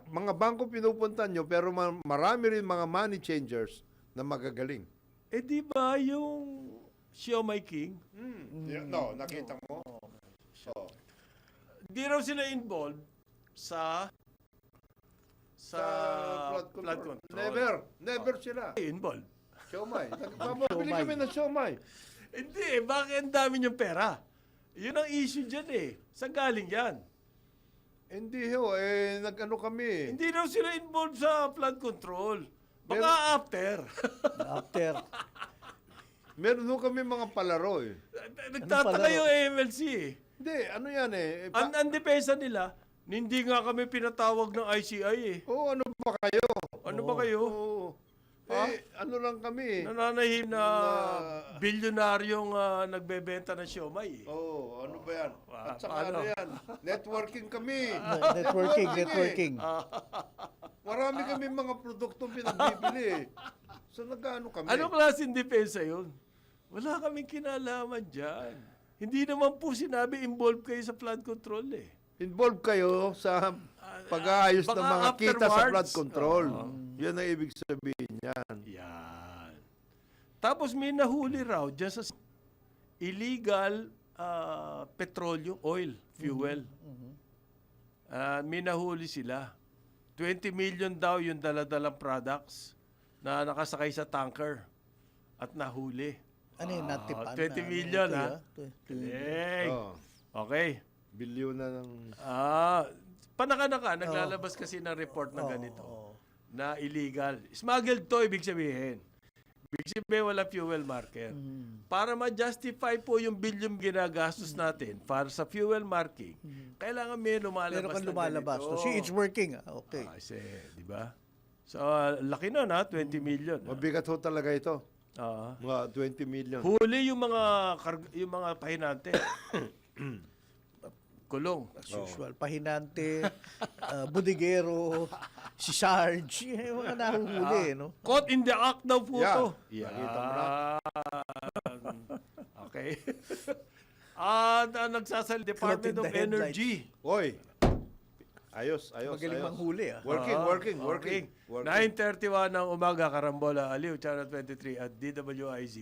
Mga bangko pinupuntan nyo, pero marami rin mga money changers na magagaling. Di ba yung Xiaomai King? No, nakita mo? Di raw sila involved sa flood control. Never sila. Involved. Siomay. Nagpapabili kami ng siomay. Hindi, bakit ang dami niyong pera? Yun ang issue dyan Saan galing yan? Hindi nag-ano kami. Hindi daw sila involved sa flood control. Baka after. After. Meron ho kami mga palaro eh. Nagtataka palaro? yung AMLC eh. Hindi, ano yan eh. Ang depensa nila, hindi nga kami pinatawag ng ICI eh. ano ba kayo? Ano ba kayo? Oo. Ano lang kami. Nananahim na bilyonaryong nagbebenta ng siomay eh. Ano ba yan? At saka paano? ano yan? Networking kami. Networking. Marami kami mga produktong pinagbibili eh. So nag-ano kami? Anong klaseng depensa yun? Wala kaming kinalaman dyan. Hindi naman po sinabi involved kayo sa flood control eh. Involved kayo sa pag-aayos ng baka mga kita sa afterwards. flood control. Yan ang ibig sabihin yan. Yan. Tapos may nahuli raw dyan sa illegal petroleum, oil, fuel. May nahuli sila. 20 million daw yung daladalang products na nakasakay sa tanker at nahuli. Ano yun? Natipan 20 million, ha? Hey. Okay. Bilyon na ng... Panaka-naka, naglalabas kasi ng report na ganito na illegal. Smuggled to, ibig sabihin. Ibig sabihin, wala fuel marker. Para ma-justify po yung bilyong ginagastos natin para sa fuel marking, kailangan may lumalabas Meron kang na lumalabas. ganito. See, it's working. Okay. Kasi, di ba? So, laki na 20 million. Mabigat ho talaga ito. Ah. Mga 20 million. Huli yung mga pahinante. Kulong. As usual. Pahinante, budigero, si Sarge. Yung mga nahuhuli, no? Caught in the act daw po Yeah. to. Nakita mo na. Okay. Nagsasal Department Caught in of the headlights. Energy. Oy. Ayos. Magaling manghuli, ah. Working. 9:31 ng umaga, Karambola, Aliw, Channel 23 at DWIZ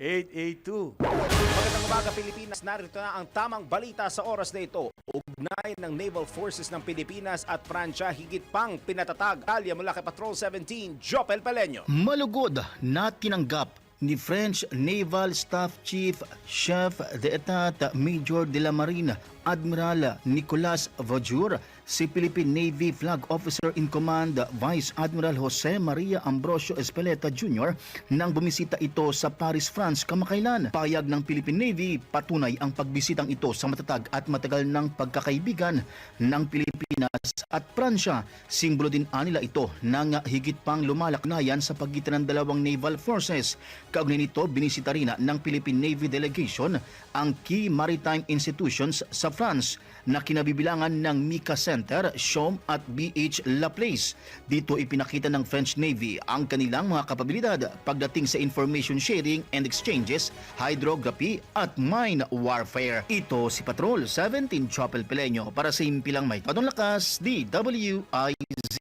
882. Magandang umaga Pilipinas, narito na ang tamang balita sa oras na ito. Ugnay ng Naval Forces ng Pilipinas at Pransya higit pang pinatatag. Alya mula kay Patrol 17, Jopel Peleño. Malugod na tinanggap ni French Naval Staff Chief Chef d'Etat Major de la Marine Admiral Nicolas Vaujour si Philippine Navy Flag Officer in Command Vice Admiral Jose Maria Ambrosio Espeleta Jr. nang bumisita ito sa Paris, France kamakailan. Payag ng Philippine Navy, patunay ang pagbisitang ito sa matatag at matagal ng pagkakaibigan ng Pilipinas at Pransya. Simbolo din anila ito ng higit pang lumalaknayan sa pagitan ng dalawang naval forces. Kaugnay nito, binisita rin ng Philippine Navy Delegation ang key maritime institutions sa France na kinabibilangan ng Mika Center, SHOM at BH Laplace. Dito ipinakita ng French Navy ang kanilang mga kapabilidad pagdating sa information sharing and exchanges, hydrography at mine warfare. Ito si Patrol 17 Chopel Peleño para sa impilang may tadong lakas, DWIZ.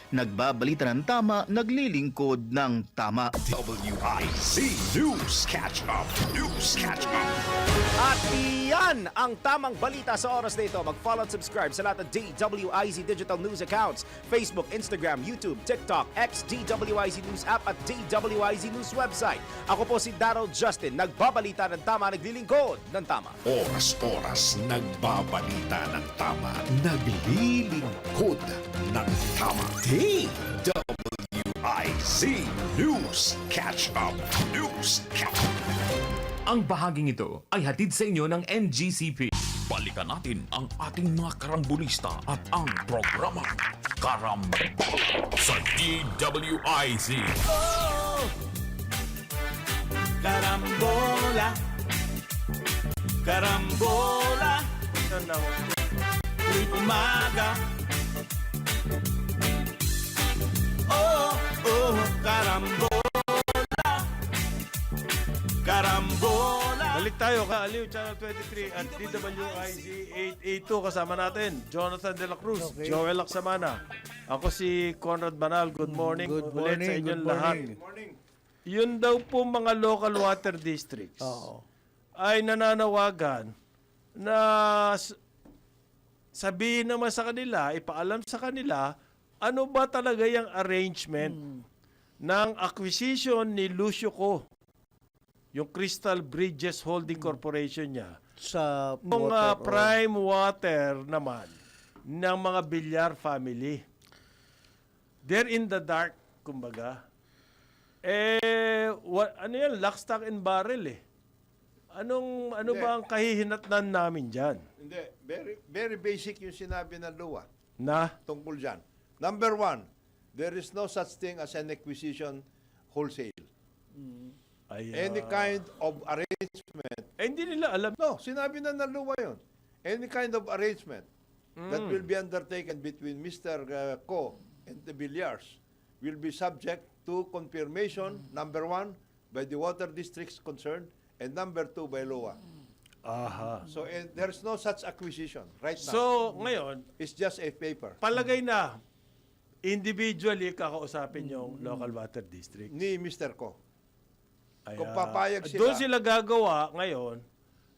Nagbabalita ng tama, naglilingkod ng tama. WIZ News Catch Up. At iyan ang tamang balita sa oras na ito. Mag-follow at subscribe sa lahat ng DWIZ Digital News accounts. Facebook, Instagram, YouTube, TikTok, X, DWIZ News app at DWIZ News website. Ako po si Daryl Justin. Nagbabalita ng tama, naglilingkod ng tama. Oras-oras nagbabalita ng tama. Naglilingkod ng tama. DWIZ News Catch Up. Ang bahaging ito ay hatid sa inyo ng NGCP. Balikan natin ang ating mga karambulista at ang programa Karambula sa DWIZ. Karambola. Karambola. Ito na. Tuwing umaga. Karambola. Balik tayo ka Aliw, Channel 23 at DWIZ 882. Kasama natin Jonathan De La Cruz, Okay. Joel Laksamana. Ako si Conrad Banal. Good morning. Good ulit sa morning, inyong good lahat. morning. Yun daw po mga local water districts Oo. ay nananawagan na sabihin naman sa kanila, ipaalam sa kanila, ano ba talaga yung arrangement ng acquisition ni Lucio Co, yung Crystal Bridges Holding Corporation niya. Sa Yung water, prime water naman ng mga Villar family. They're in the dark, kumbaga. Ano yan? Lock, stock, and barrel eh. Ano Hindi. ba ang kahihinatnan namin dyan? Hindi, very basic yung sinabi ng LUA Na? tungkol dyan. Number one, there is no such thing as an acquisition wholesale. Any kind of arrangement. hindi nila alam. No, sinabi na ng LUA yun. Any kind of arrangement that will be undertaken between Mr. Ko and the Villars will be subject to confirmation, number one, by the water districts concerned, and number two, by LUA. Aha. So, there's no such acquisition right now. So, ngayon, It's just a paper. palagay na individually kakausapin yung local water district. Ni Mr. Ko. Ayan. Kung papayag sila. Doon sila gagawa ngayon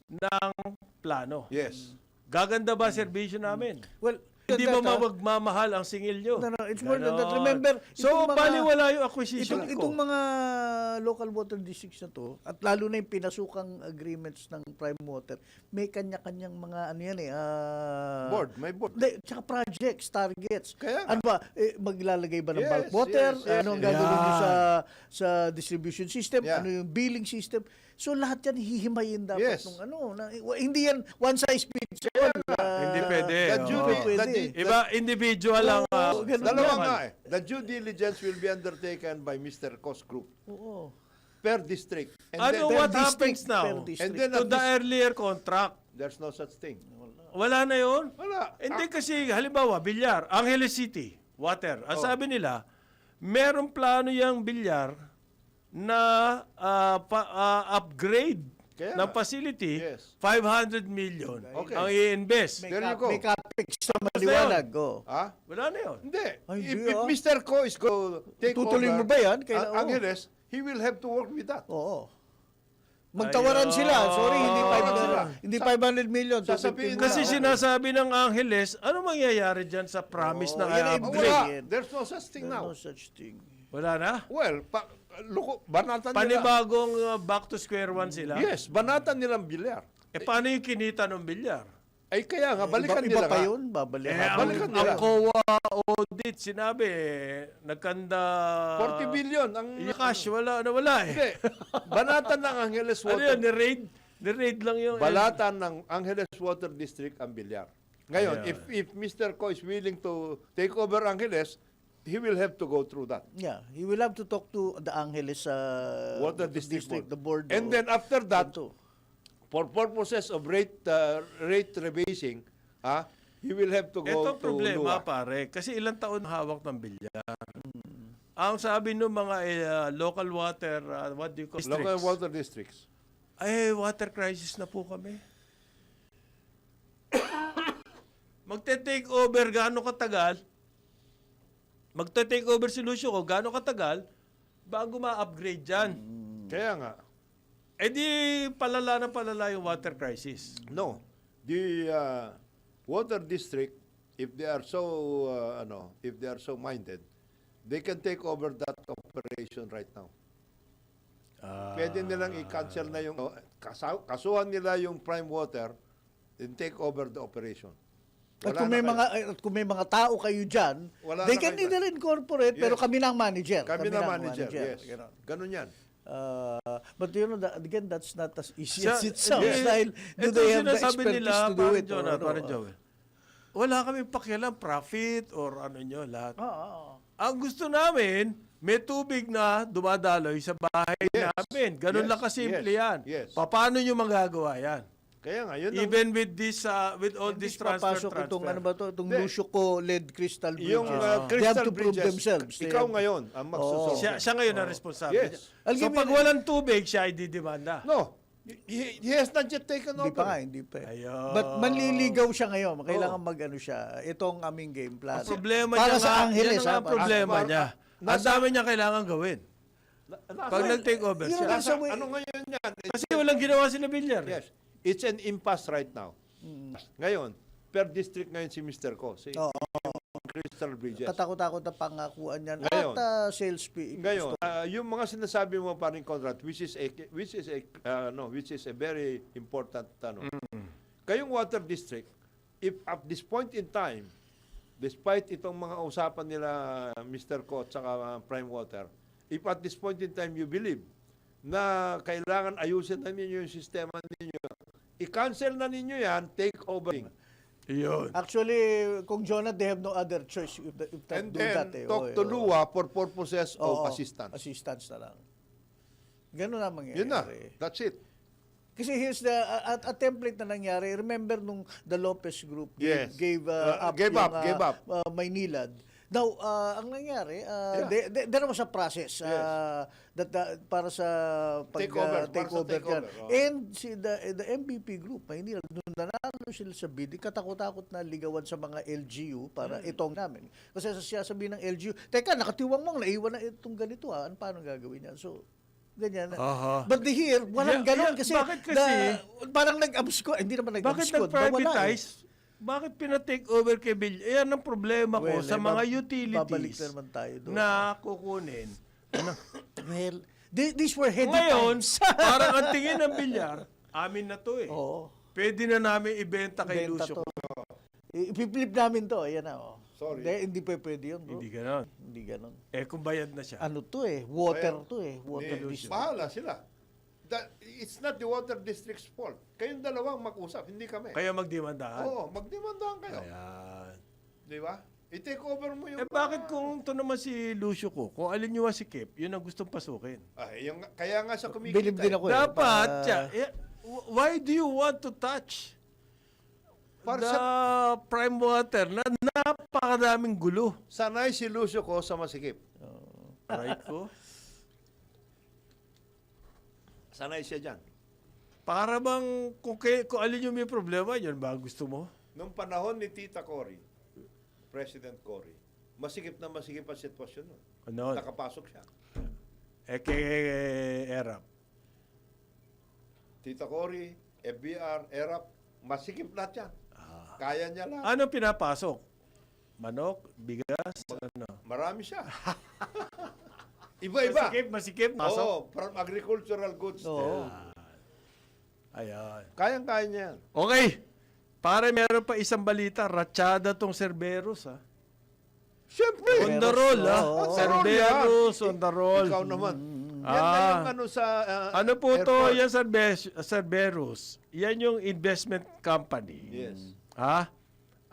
ng plano. Yes. Gaganda ba serbisyo namin? Well, Hindi ba that, magmamahal ang singil nyo? No, it's more than that. Ganon. Remember, So, itong mga- baliwala yung acquisition Itong ko. mga local water districts na to, at lalo na yung pinasukang agreements ng prime water, may kanya-kanyang mga ano yan Board, may board. Hindi, tsaka projects, targets. Kaya nga. Ano ba, maglalagay ba ng Yes, bulk water? yes, yes, Ano ang yes. gagawin nyo Yeah. sa distribution system? Yeah. Ano yung billing system? So lahat yan hihimayin dapat Yes. nung hindi yan one size fits all. Hindi pwede. The oo. due, Pwede. Iba, individual lang. ganun Dalawa yan. nga eh. The due diligence will be undertaken by Mr. Kos Group Oo. per district. And Ano, then, what per happens district, now? per district. and then To at the this- earlier contract. there's no such thing. Wala na yun? Wala. Hindi kasi, halimbawa, Villar, Angeles City, water. Ang sabi nila, merong plano yung Villar na upgrade Kaya ng nga. facility, Yes. 500 million Okay. ang i-invest. There you go. May capex na maliwanag. Oh. Ha? Wala na yun. Hindi. Ay, If, hindi, if ah. Mr. Ko is go take Tutuloy over mo ba yan? Angeles, he will have to work with that. Oo. Magtawaran sila. Sorry, hindi Sila. 500, hindi 500 million. Sasabihin 250 Kasi na. sinasabi ng Angeles, ano mangyayari dyan sa promise ng yan ay upgrade? Wala. There's no such thing now. No such thing. Wala na? Well, banatan nila. Panibagong back to square one sila? Yes, banatan nilang bilyar. Paano yung kinita ng bilyar? Ay kaya nga, balikan Iba nila pa nga. yun, babalik. balikan nila. ang COA audit, sinabi, nagkanda... 40 billion ang... Yung cash, wala eh. Hindi. Banatan ng Angeles Ano Water. yan, ni-raid lang yung... Balatan ng Angeles Water District ang bilyar. Ngayon, Ayan. if Mr. Ko is willing to take over Angeles, he will have to go through that. Yeah, he will have to talk to the Angeles Water District the board. And then after that, Ito. for purposes of rate rebasing, he will have to go Ito to problema, LUA. pare. Kasi ilang taon hawak ng bilyar. Ang sabi ng mga local water, what do you call Local districts? water districts. Ay, water crisis na po kami. Magte-take over gaano katagal? Magte-take over si Lucio ko gaano katagal bago ma-upgrade dyan? Kaya nga, Eh di palala na palala yung water crisis. no. The water district, if they are so if they are so minded, they can take over that operation right now. Pwede nilang i-cancel na yung kasuhan nila yung prime water and take over the operation. At Wala na kung may mga tao kayo diyan, Wala they na can kayo. either incorporate pero Yes. kami na ang manager. Kami na manager, yes. Ganon. Ganun yan. But you know, again, that's not as easy Siya- as it sounds. Yes. Dahil do Ito they have the sinasabi expertise nila, to do parang it? Jonah, parang Joel. Wala kami pakialam, profit or ano nyo, lahat. Ang gusto namin, may tubig na dumadaloy sa bahay Yes. namin. Ganun Yes. lang kasimple Yes. yan. Yes. Paano nyo magagawa yan? Kaya nga, yun ang- Even with this, with all this transfer. Papasok itong ano ba to? Itong Hindi. Lucio ko led crystal bridges. yung They have crystal to prove bridges, themselves. They ikaw have- ngayon ang magsusolve. Siya ngayon ang responsable. Yes. So pag walang tubig, siya ay didemanda. No, he has not yet taken Hindi over. pa nga, hindi pa. Ayun. But manliligaw siya ngayon. Kailangan mag-ano siya. Itong aming game plan. Ang problema Para niya sa nga, Angeles, yan ang problema As- niya. Ang dami niya kailangan gawin. Pag nag-take over Yun siya. ang- Nasa, ano ngayon yan? Kasi walang ginawa si Villar. Yes. It's an impasse right now. Ngayon, per district ngayon si Mr. Ko. Si Oo. Crystal Bridges. Katakot-takot na pangakuan yan. Ngayon. At sales fee. Ngayon, yung mga sinasabi mo paring Conrad, which is a very important Kayong water district, if at this point in time, despite itong mga usapan nila Mr. Ko at saka Prime Water, if at this point in time you believe na kailangan ayusin na ninyo yung sistema ninyo, i-cancel na ninyo yan, take over. Yun. Actually, kung Jonah, they have no other choice if And do then, that. talk to Lua for purposes of assistance. Assistance na lang. Ganun na mangyayari. Yun na. That's it. Kasi here's the a template na nangyari. Remember nung the Lopez Group Yes. gave Gave yung, up. Maynilad. Now, ang nangyari, there was a process para sa Takeover, takeover. takeover. And the MVP Group, Maynilad, nung nanalo sila sa bid, katakot-takot na ligawan sa mga LGU para itong namin. Kasi siya sabihin ng LGU, teka, nakatiwang mong naiwan na itong ganito, ano paano gagawin yan? So, ganyan. Aha. But here, walang ganon kasi, bakit kasi? parang nag-abscond, hindi naman Bakit nag-abscond. nag-privatize? Bakit pina-take over kay Bill? Yan ang problema ko sa mga babalik utilities na naman tayo doon. na kukunin. Well, these were heady Ngayon, times. parang ang tingin ng bilyar, amin na to eh. Oo. Pwede na namin ibenta kay Benta Lucio. to. Ipipilip namin to. Ayan na. Sorry. Hindi pwede yun, bro. Hindi ganon. Hindi ganon. Eh kung bayad na siya. Ano to eh? Water to eh. Water district. Bahala sila. It's not the water district's fault. Kayong dalawang mag-usap, hindi kami. Kaya magdemandahan. Oo, magdemandahan kayo. Ayan. Di ba? I-take over mo yung... Eh bakit kung ito naman si Lucio ko, kung alin nyo si Kip, yun ang gustong pasukin. Kaya nga sa kumikita. Bilib din ako eh. Dapat, why do you want to touch Para the prime water na napakadaming gulo? Sanay si Lucio ko sa masikip. Right ko? Sanay siya dyan. Para bang kung alin yung may problema, yun ba ang gusto mo? Nung panahon ni Tita Cory, President Cory, masikip na masikip ang sitwasyon nun. Ano? Nakapasok siya. Eh kay Erap. Tita Cory, FBR, ERAP, masikip lahat yan. Kaya niya lang. Ano pinapasok? Manok? Bigas? Ano? Marami siya. Iba-iba. Masikip, pasok. Oo, from agricultural goods. Oo. Ayan. Kayang-kaya niya yan. Okay. Pare, meron pa isang balita. Ratsyada tong Cerberus, ha? Siyempre. On the roll, ha? Oo. Cerberus, on the roll. Ikaw naman. Yan na yung ano sa Ano po to? airport. Yan Cerberus. Yan yung investment company. Yes. Ha?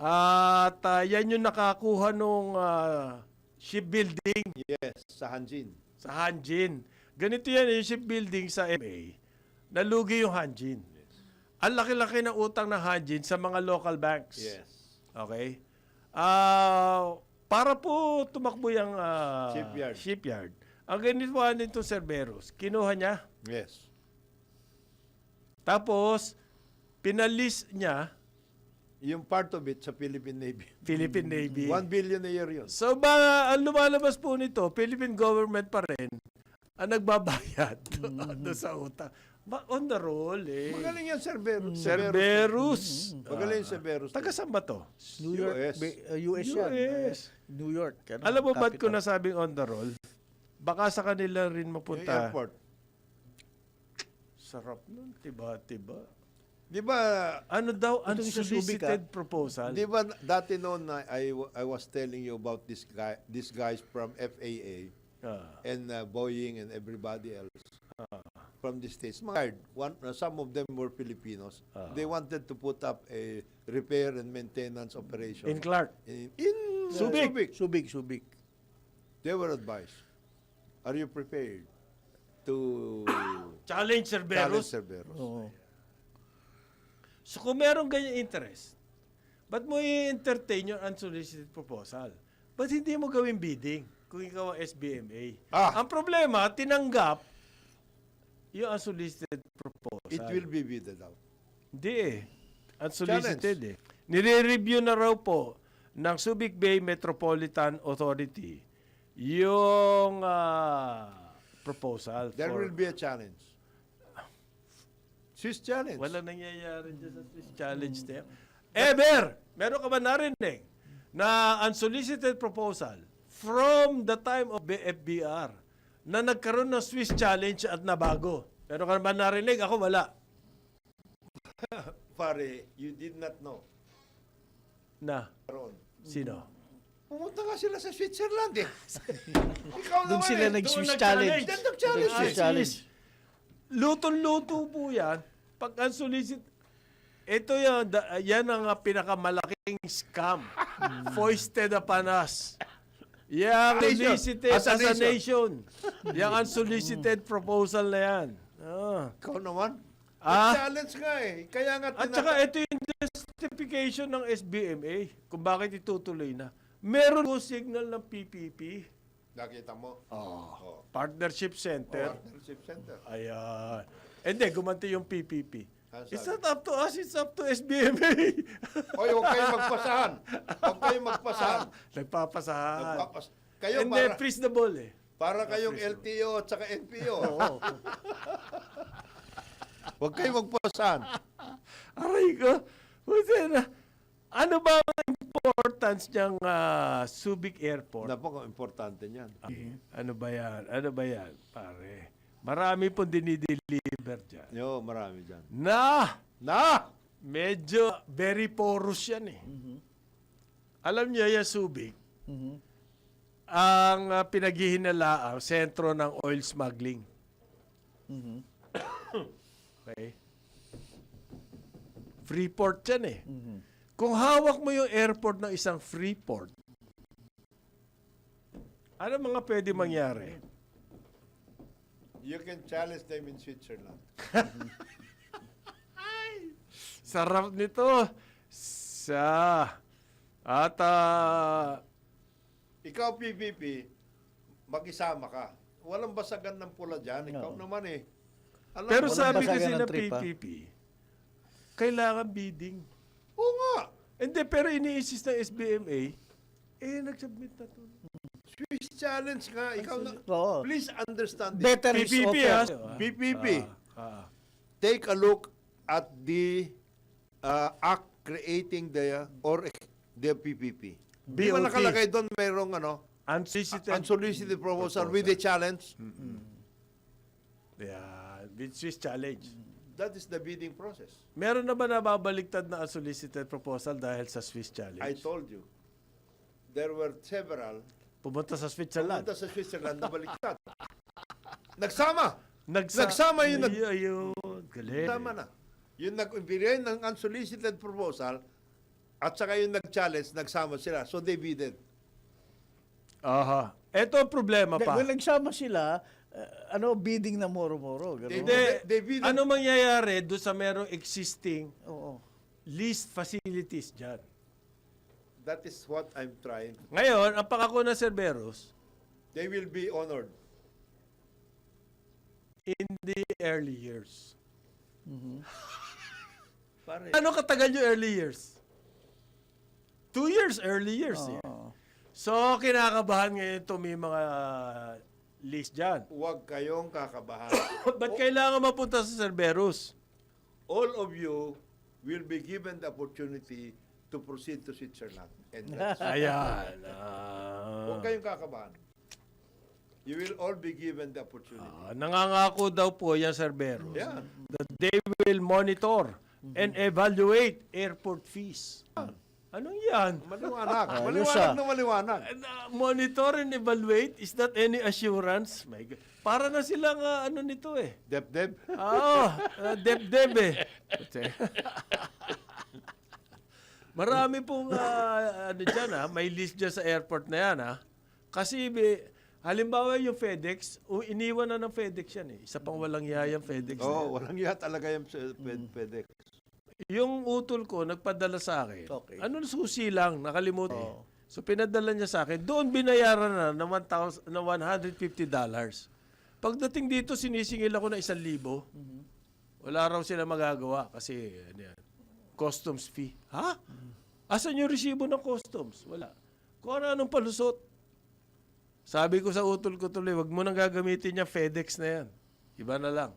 At yan yung nakakuha nung shipbuilding Yes, sa Hanjin. sa Hanjin. Ganito yan yung shipbuilding sa MA. Nalugi yung Hanjin. Ang laki-laki ng utang ng Hanjin sa mga local banks. Yes. Okay? Para po tumakbo yung shipyard. Ang ganito nito Cerberus, kinuha niya. Yes. Tapos, pinalis niya Yung part of it sa Philippine Navy. Philippine Navy. 1 billion a year yun. So, ang lumalabas po nito, Philippine government pa rin ang nagbabayad doon sa utang. On the roll, eh. Magaling yan, Cerberus. Cerberus. Magaling yung Cerberus. Taga saan ba to? New York. US. US yan. US. New York. Ano, Alam mo ba't ko capital. nasabing on the roll? Baka sa kanila rin Yung mapunta. airport. Sarap nun. Tiba-tiba. Di ba, Ano daw? Itong sa Subic, Unsolicited proposal. di ba dati noon na I was telling you about these guys from FAA and Boeing and everybody else from the States. Some of them were Filipinos. They wanted to put up a repair and maintenance operation. In Clark. In Subic. Subic. They were advised, are you prepared to Challenge challenge Cerberus. Cerberus? Oo. So kung meron ganyan interest, ba't mo i-entertain yung unsolicited proposal? Ba't hindi mo gawing bidding kung ikaw ang SBMA? Ang problema, tinanggap yung unsolicited proposal. It will be bidded out. Hindi eh. Unsolicited eh. Nire-review na raw po ng Subic Bay Metropolitan Authority yung proposal. There will be a challenge. Swiss challenge. Wala nangyayari dyan sa Swiss Challenge na yan. Ever! Meron ka ba narinig na unsolicited proposal from the time of FBR na nagkaroon ng Swiss Challenge at nabago? Meron ka ba narinig? Ako wala. Pare, you did not know. Na? Karoon. Sino? Pumunta nga sila sa Switzerland eh. Ikaw Doon naman sila eh. nag-Swiss Doon challenge. Doon nag-challenge Ah, eh. challenge. Lutong-luto po yan. Pag unsolicited, ito yan, yan ang pinakamalaking scam. Foisted upon us. Yang Nation. unsolicited As a as a nation. Yang unsolicited proposal na yan. Ah. Ikaw naman. Ah. Challenge nga eh. Kaya nga At saka ito yung justification ng SBMA kung bakit itutuloy na. Meron po signal ng PPP, Nakita mo? Partnership Center. Partnership Center. Ayan. Hindi, gumanti yung PPP. Ah, It's sabi. not up to us, it's up to SBMA. Oy, huwag kayong magpasahan. Huwag kayong magpasahan. Nagpapasahan. Kayo Hindi, para, freeze the ball eh. para kayong LTO at saka NPO. Huwag kayong magpasahan. Aray ko. Ano ba ang importance niyang Subic Airport? Napaka-importante niyan. Ano ba yan? Ano ba yan, pare? Marami pong dinideliver dyan. Yo, marami dyan. Na! Na! Medyo very porous yan eh. Alam niyo yung Subic, ang pinaghihinalaang sentro ng oil smuggling. Okay? Freeport yan eh. Kung hawak mo yung airport ng isang Freeport, ano mga pwede mangyari? You can challenge them in Switzerland. Sarap nito. At Ikaw, PPP, mag-isama ka. Walang basagan ng pula dyan. Ikaw naman eh. Alam pero mo, sabi basagan kasi ng ng trip, PPP, kailangan bidding. oo nga. Hindi, pero ini-insist ng SBMA, nagsubmit na to. Swiss challenge nga. Ikaw na, Oo. please understand this. Better is PPP offer. PPP, Ah. take a look at the act creating the PPP. Di ba BOT. nakalagay doon mayroong Unsolicited. unsolicited proposal with a challenge? Yeah, with Swiss challenge. That is the bidding process. Meron na ba nababaliktad na unsolicited proposal dahil sa Swiss challenge? I told you. There were several Pumunta sa Switzerland. pumunta sa Switzerland na baliktad. Nagsama! Nagsa- Nagsama yun. Ayun, galing. Nagsama na. Yung nag-ibigay ng unsolicited proposal at saka yung nag-challenge, nagsama sila. So they bidded. Aha. Ito ang problema pa. Well, nagsama sila, bidding na moro-moro. Ganun. Hindi. They bidded. Ano mangyayari doon sa merong existing Oo. leased facilities dyan? That is what I'm trying. Ngayon, ang pangako ng Cerberus, They will be honored. in the early years. Pare, Ano katagal yung early years? 2 years, early years. Eh. So, kinakabahan ngayon ito may mga list dyan. huwag kayong kakabahan. Ba't kailangan mapunta sa Cerberus? All of you will be given the opportunity to proceed to Switzerland. And that's Ayan. huwag kayong kakabahan. You will all be given the opportunity. Nangangako daw po yan, Cerberus, Yan. that they will monitor and evaluate airport fees. Anong yan? Maliwanag. Ayos, Maliwanag ah. na maliwanag. Monitor and evaluate? Is that any assurance? My God. Para na silang nito eh. Dep-dep. Deb-deb eh. Marami pong dyan may list dyan sa airport na yan Kasi halimbawa yung FedEx, iniwan na ng FedEx yan eh. Isa pang walang yayang FedEx na yan. Oh, walang iya talaga yung FedEx. Yung utol ko, nagpadala sa akin. Okay. Ano susi lang, nakalimutan. So pinadala niya sa akin. Doon binayaran na ng $150. Pagdating dito, sinisingil ako na 1,000. Wala raw sila magagawa kasi customs fee. Ha? Asan yung resibo ng customs? Wala. Kung anong palusot. Sabi ko sa utol ko tuloy, wag mo nang gagamitin niya FedEx na yan. Iba na lang.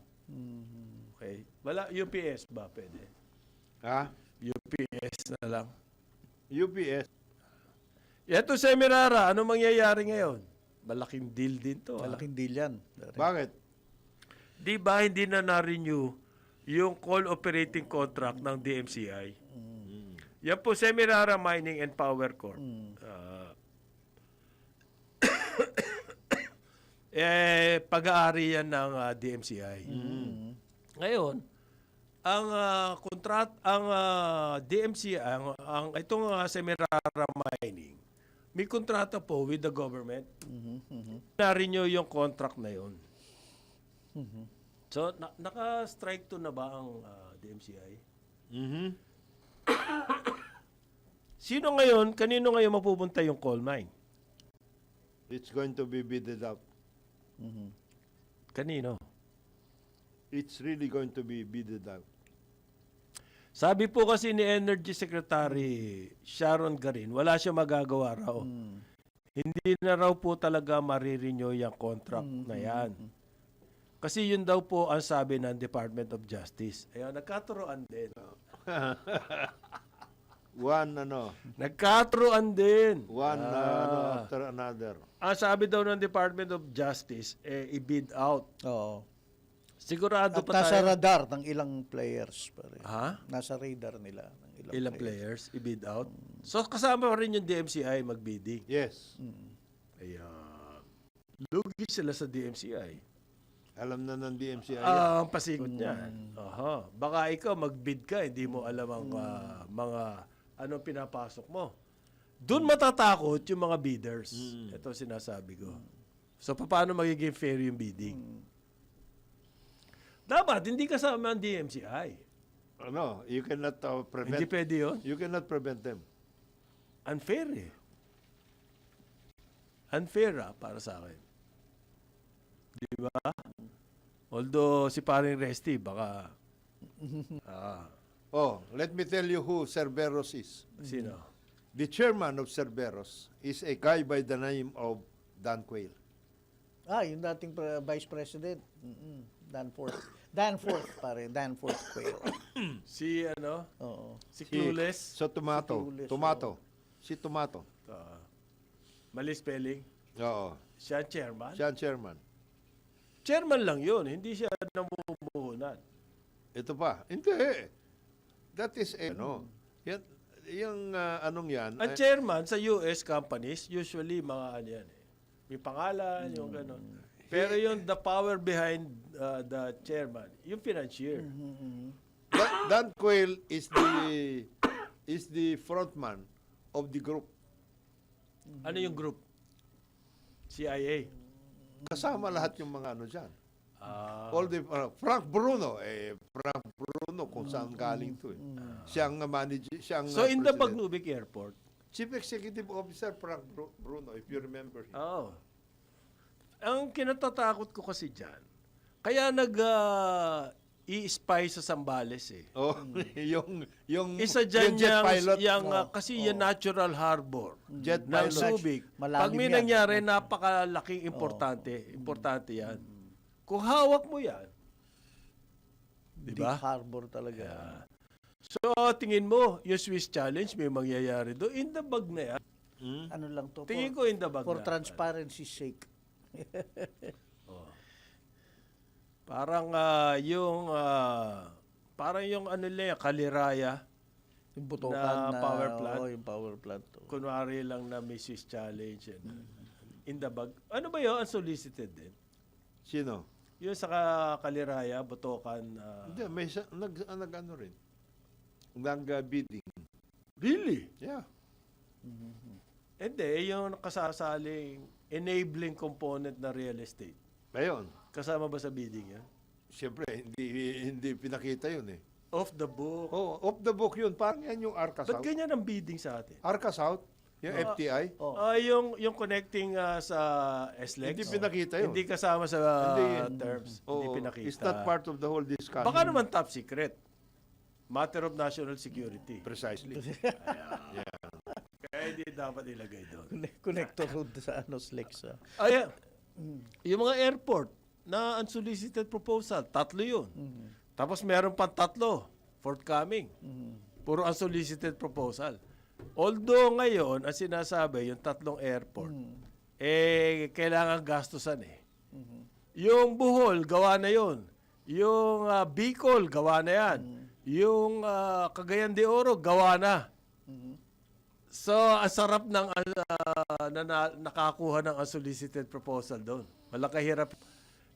Okay. Wala, UPS ba pwede? Ha? UPS na lang. UPS. Ito Semirara, ano mangyayari ngayon? Malaking deal din to. Malaking deal yan. Bakit? Di ba hindi na na-renew yung call operating contract ng DMCI? Yan po, Semirara Mining and Power Corp. Pag-aari yan ng DMCI. Ngayon, ang DMCI, itong Semirara Mining, may kontrata po with the government. Na-renew yung contract na yun. So, naka-strike to na ba ang DMCI? Kanino ngayon mapupunta yung coal mine? It's going to be bidded out. Kanino? It's really going to be bidded out. Sabi po kasi ni Energy Secretary Sharon Garin, wala siya magagawa raw. Hindi na raw po talaga marirenew yung contract na yan. Kasi yun daw po ang sabi ng Department of Justice. Ayun, nagkaturoan din. Nagkaturoan din. After another. Ang sabi daw ng Department of Justice, i-bid out. Oo. Sigurado At pa nasa tayo. radar ng ilang players. Pare. Ha? Nasa radar nila ng Ilang players, i-bid out. So, kasama pa rin yung DMCI mag-bidding. Yes. Ayan. Lugi sila sa DMCI. Alam na ng DMCI. Ang pasigot niyan. Aha. Baka ikaw mag-bid ka, hindi mo alam ang mga anong pinapasok mo. Doon matatakot yung mga bidders. Ito sinasabi ko. So, paano magiging fair yung bidding? Dapat, hindi kasama ang DMCI. You cannot prevent. Hindi pwede yun. You cannot prevent them. Unfair eh. Unfair para sa akin. Di ba? Although si paring Resty, baka... Let me tell you who Cerberus is. Sino? The chairman of Cerberus is a guy by the name of Dan Quayle. Yung dating Vice President. Danforth, pare. Danforth Quayle. Si Oo. Si Clueless. So, Tomato. Clueless, Tomato. Si Tomato. Mali spelling. Oo. Siya ang chairman. Siya ang chairman. Chairman lang yun. Hindi siya namumuhunan. Ito pa. Hindi. That is Yan, yung anong yan. Ang chairman sa US companies, usually mga yan eh. May pangalan, yung gano'n. Pero yung the power behind the chairman, yung financier. Dan Quayle is the frontman of the group. Ano yung group? CIA. Kasama lahat yung mga dyan. All the Frank Bruno, kung saan galing to eh. Siyang manager, siyang So in the president. Bagnubic Airport, Chief Executive Officer Frank Bruno, if you remember him. ang kinatatakot ko kasi dyan, kaya i-spy sa Zambales eh. Yung Isa dyan yung jet pilot, kasi yung natural harbor jet ng pilot. Subic. Malalim Pag may yan. nangyari, napakalaking importante. Importante yan. Kung hawak mo yan, di Deep ba? Harbor talaga. So, tingin mo, yung Swiss Challenge, may mangyayari doon. In the bag na yan. Ano lang to? Tingin ko in the bag For na. transparency's sake. Parang yung Kaliraya, Yung butokan Na power plant? Yung power plant. kunwari lang na may Swiss Challenge. In the bag. Ano ba yun? Unsolicited din. Sino? Yung sa Kaliraya, Botokan. Hindi, may nag-ano rin. Nag-bidding. Really? Yeah. Hindi, yung kasasaling enabling component na real estate. Ayun. Kasama ba sa bidding yan? Siyempre, hindi pinakita yun eh. Off the book. Off the book yun. Parang yan yung Arca Ba't South. ganyan ang bidding sa atin? Arca South, yung FTI. Yung connecting sa SLEX. Hindi pinakita yun. Hindi kasama sa Hindi. terms. Hindi pinakita. It's not part of the whole discussion. Baka naman top secret. Matter of national security. Precisely. Kaya hindi dapat ilagay doon. Connector road sa SLEX. Yung mga airport na unsolicited proposal, 3 yun. Tapos meron pang 3 forthcoming. Puro unsolicited proposal. Although ngayon, ang sinasabi, yung 3 airport, kailangan gastusan eh. Yung Bohol, gawa na yun. Yung Bicol, gawa na yan. Yung Cagayan de Oro, gawa na. So, ang sarap ng nakakuha ng unsolicited proposal doon. Walang kahirap.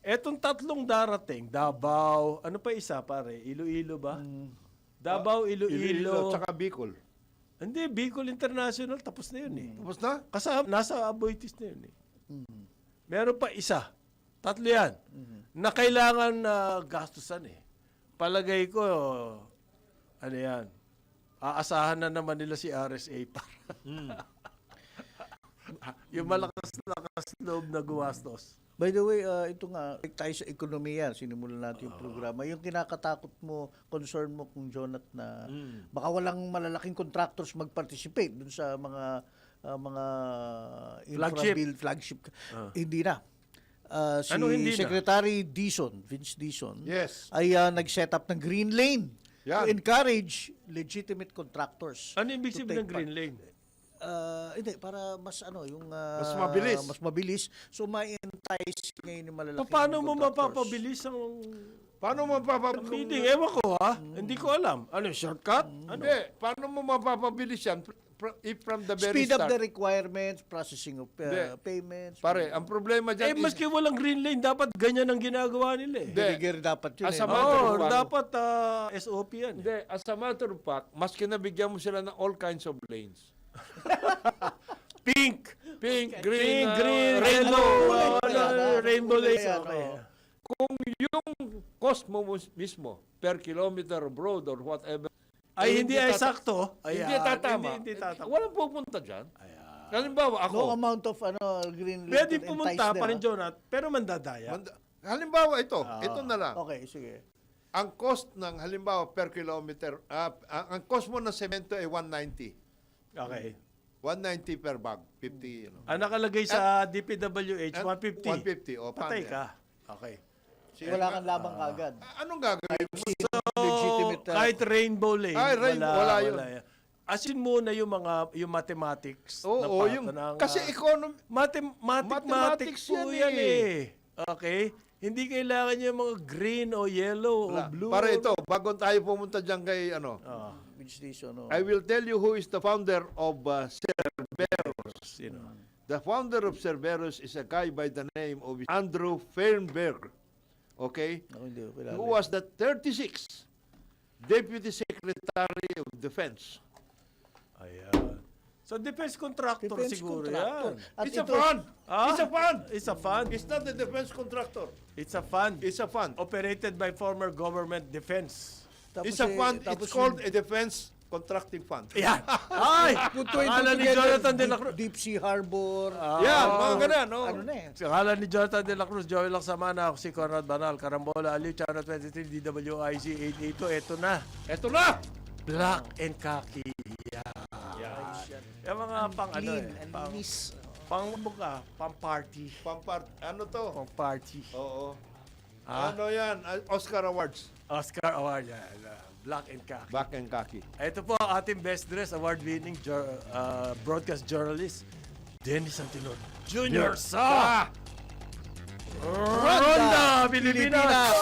Etong tatlong darating, Davao, ano pa isa pare? Iloilo ba? Davao, Iloilo. Tsaka Bicol. Hindi, Bicol International, tapos na yun eh. Tapos na? Kasama, nasa Aboitiz na yun eh. Meron pa isa. Tatlo yan. Na kailangan gastusan eh. Palagay ko, ano yan, aasahan na naman nila si RSA para. Yung malakas-lakas loob na gumastos. By the way, ito nga, tayo sa ekonomiya, sinimulan natin yung programa. Yung kinakatakot mo, concern mo kung Jonat na baka walang malalaking contractors mag-participate dun sa mga Flagship. flagship. Hindi na. Si Ano hindi na? Secretary Dizon, Vince Dizon, Yes. ay nag-set up ng Green Lane to Yan. encourage legitimate contractors. Ano yung ibig to sabihin take ng Green Lane? Hindi, para mas yung Mas mabilis. Mas mabilis. So ma-entice ngayon yung malalaking Paano mo contractors. mapapabilis ang Paano mo meeting? Ewan ko ha. Hindi ko alam. Ano, shortcut? Ano? Hindi. Paano mo mapapabilis yan? If from the very Speed up start. the requirements, processing of Hindi. payments. Pare, ang problema Eh, dyan maski walang Green Lane, dapat ganyan ang ginagawa nila eh. Hindi. Trigger dapat yun. As a no? matter of Oo, fact, dapat SOP yan. Hindi, as a matter of fact, maski nabigyan mo sila ng all kinds of lanes. Pink! Pink, Pink, green, green, rainbow. rainbow lane. Yan, Okay. oo. Kung yung cost mo mismo per kilometer of road or whatever, Ay, hindi ay sakto. hindi Ayan, tatama. Hindi tatama. Walang pupunta dyan. Halimbawa, ako, No amount of green lane Pwede to pumunta entice pa rin, them, Jonat, pero mandadaya. halimbawa ito na lang. Okay, sige. Ang cost ng halimbawa per kilometer, ang cost mo ng semento ay 190. Okay. 190 per bag, 50, Ang nakalagay sa DPWH, At 150. 150, o, Patay paano ka. Okay. Wala kang labang kagad. Anong gagawin mo? Legitimate. Kahit rainbow lane, Ay, rainbow, wala yun. yan. Asin muna yung mathematics. na Oo, part yung, ng, kasi economy, mathematics po yan yan eh. Okay? Hindi kailangan yung mga green o yellow o blue. para ito, bago tayo pumunta dyan kay, Which station, no? I will tell you who is the founder of Cerberus. Sino? The founder of Cerberus is a guy by the name of Andrew Fernberg. Okay? Ako hindi ko kilala. Who was the 36th Deputy Secretary of Defense. Ayan. So, defense contractor Defense siguro contractor. yan. At It's a ito- fund! Ah? It's a fund! It's a fund. It's not a defense contractor. It's a fund. It's a fund. Operated by former government defense. Tapos It's a fund. tapos It's called a defense contracting fund. Yan. Ay! Akala ni Jonathan De La Cruz. Deep Sea Harbor. Yan, mga ganun, no? Ano na eh. Akala ni Jonathan De La Cruz, Joey Laksamana, ako si Conrad Banal, Karambola, Aliw, Channel 23, DWIZ 882. Ito na. Eto na! Black and khaki. Yan. Yung mga pang ano Clean eh. and Pang, linis. pang party. Ano to? Pang party. Oo. Ah? Ano yan? Oscar Awards. Oscar Award. Yan. Black and khaki. Back and khaki. Ito po ang ating Best Dress Award-winning broadcast journalist, Dennis Antilon Jr. sa Ronda Pilipinas!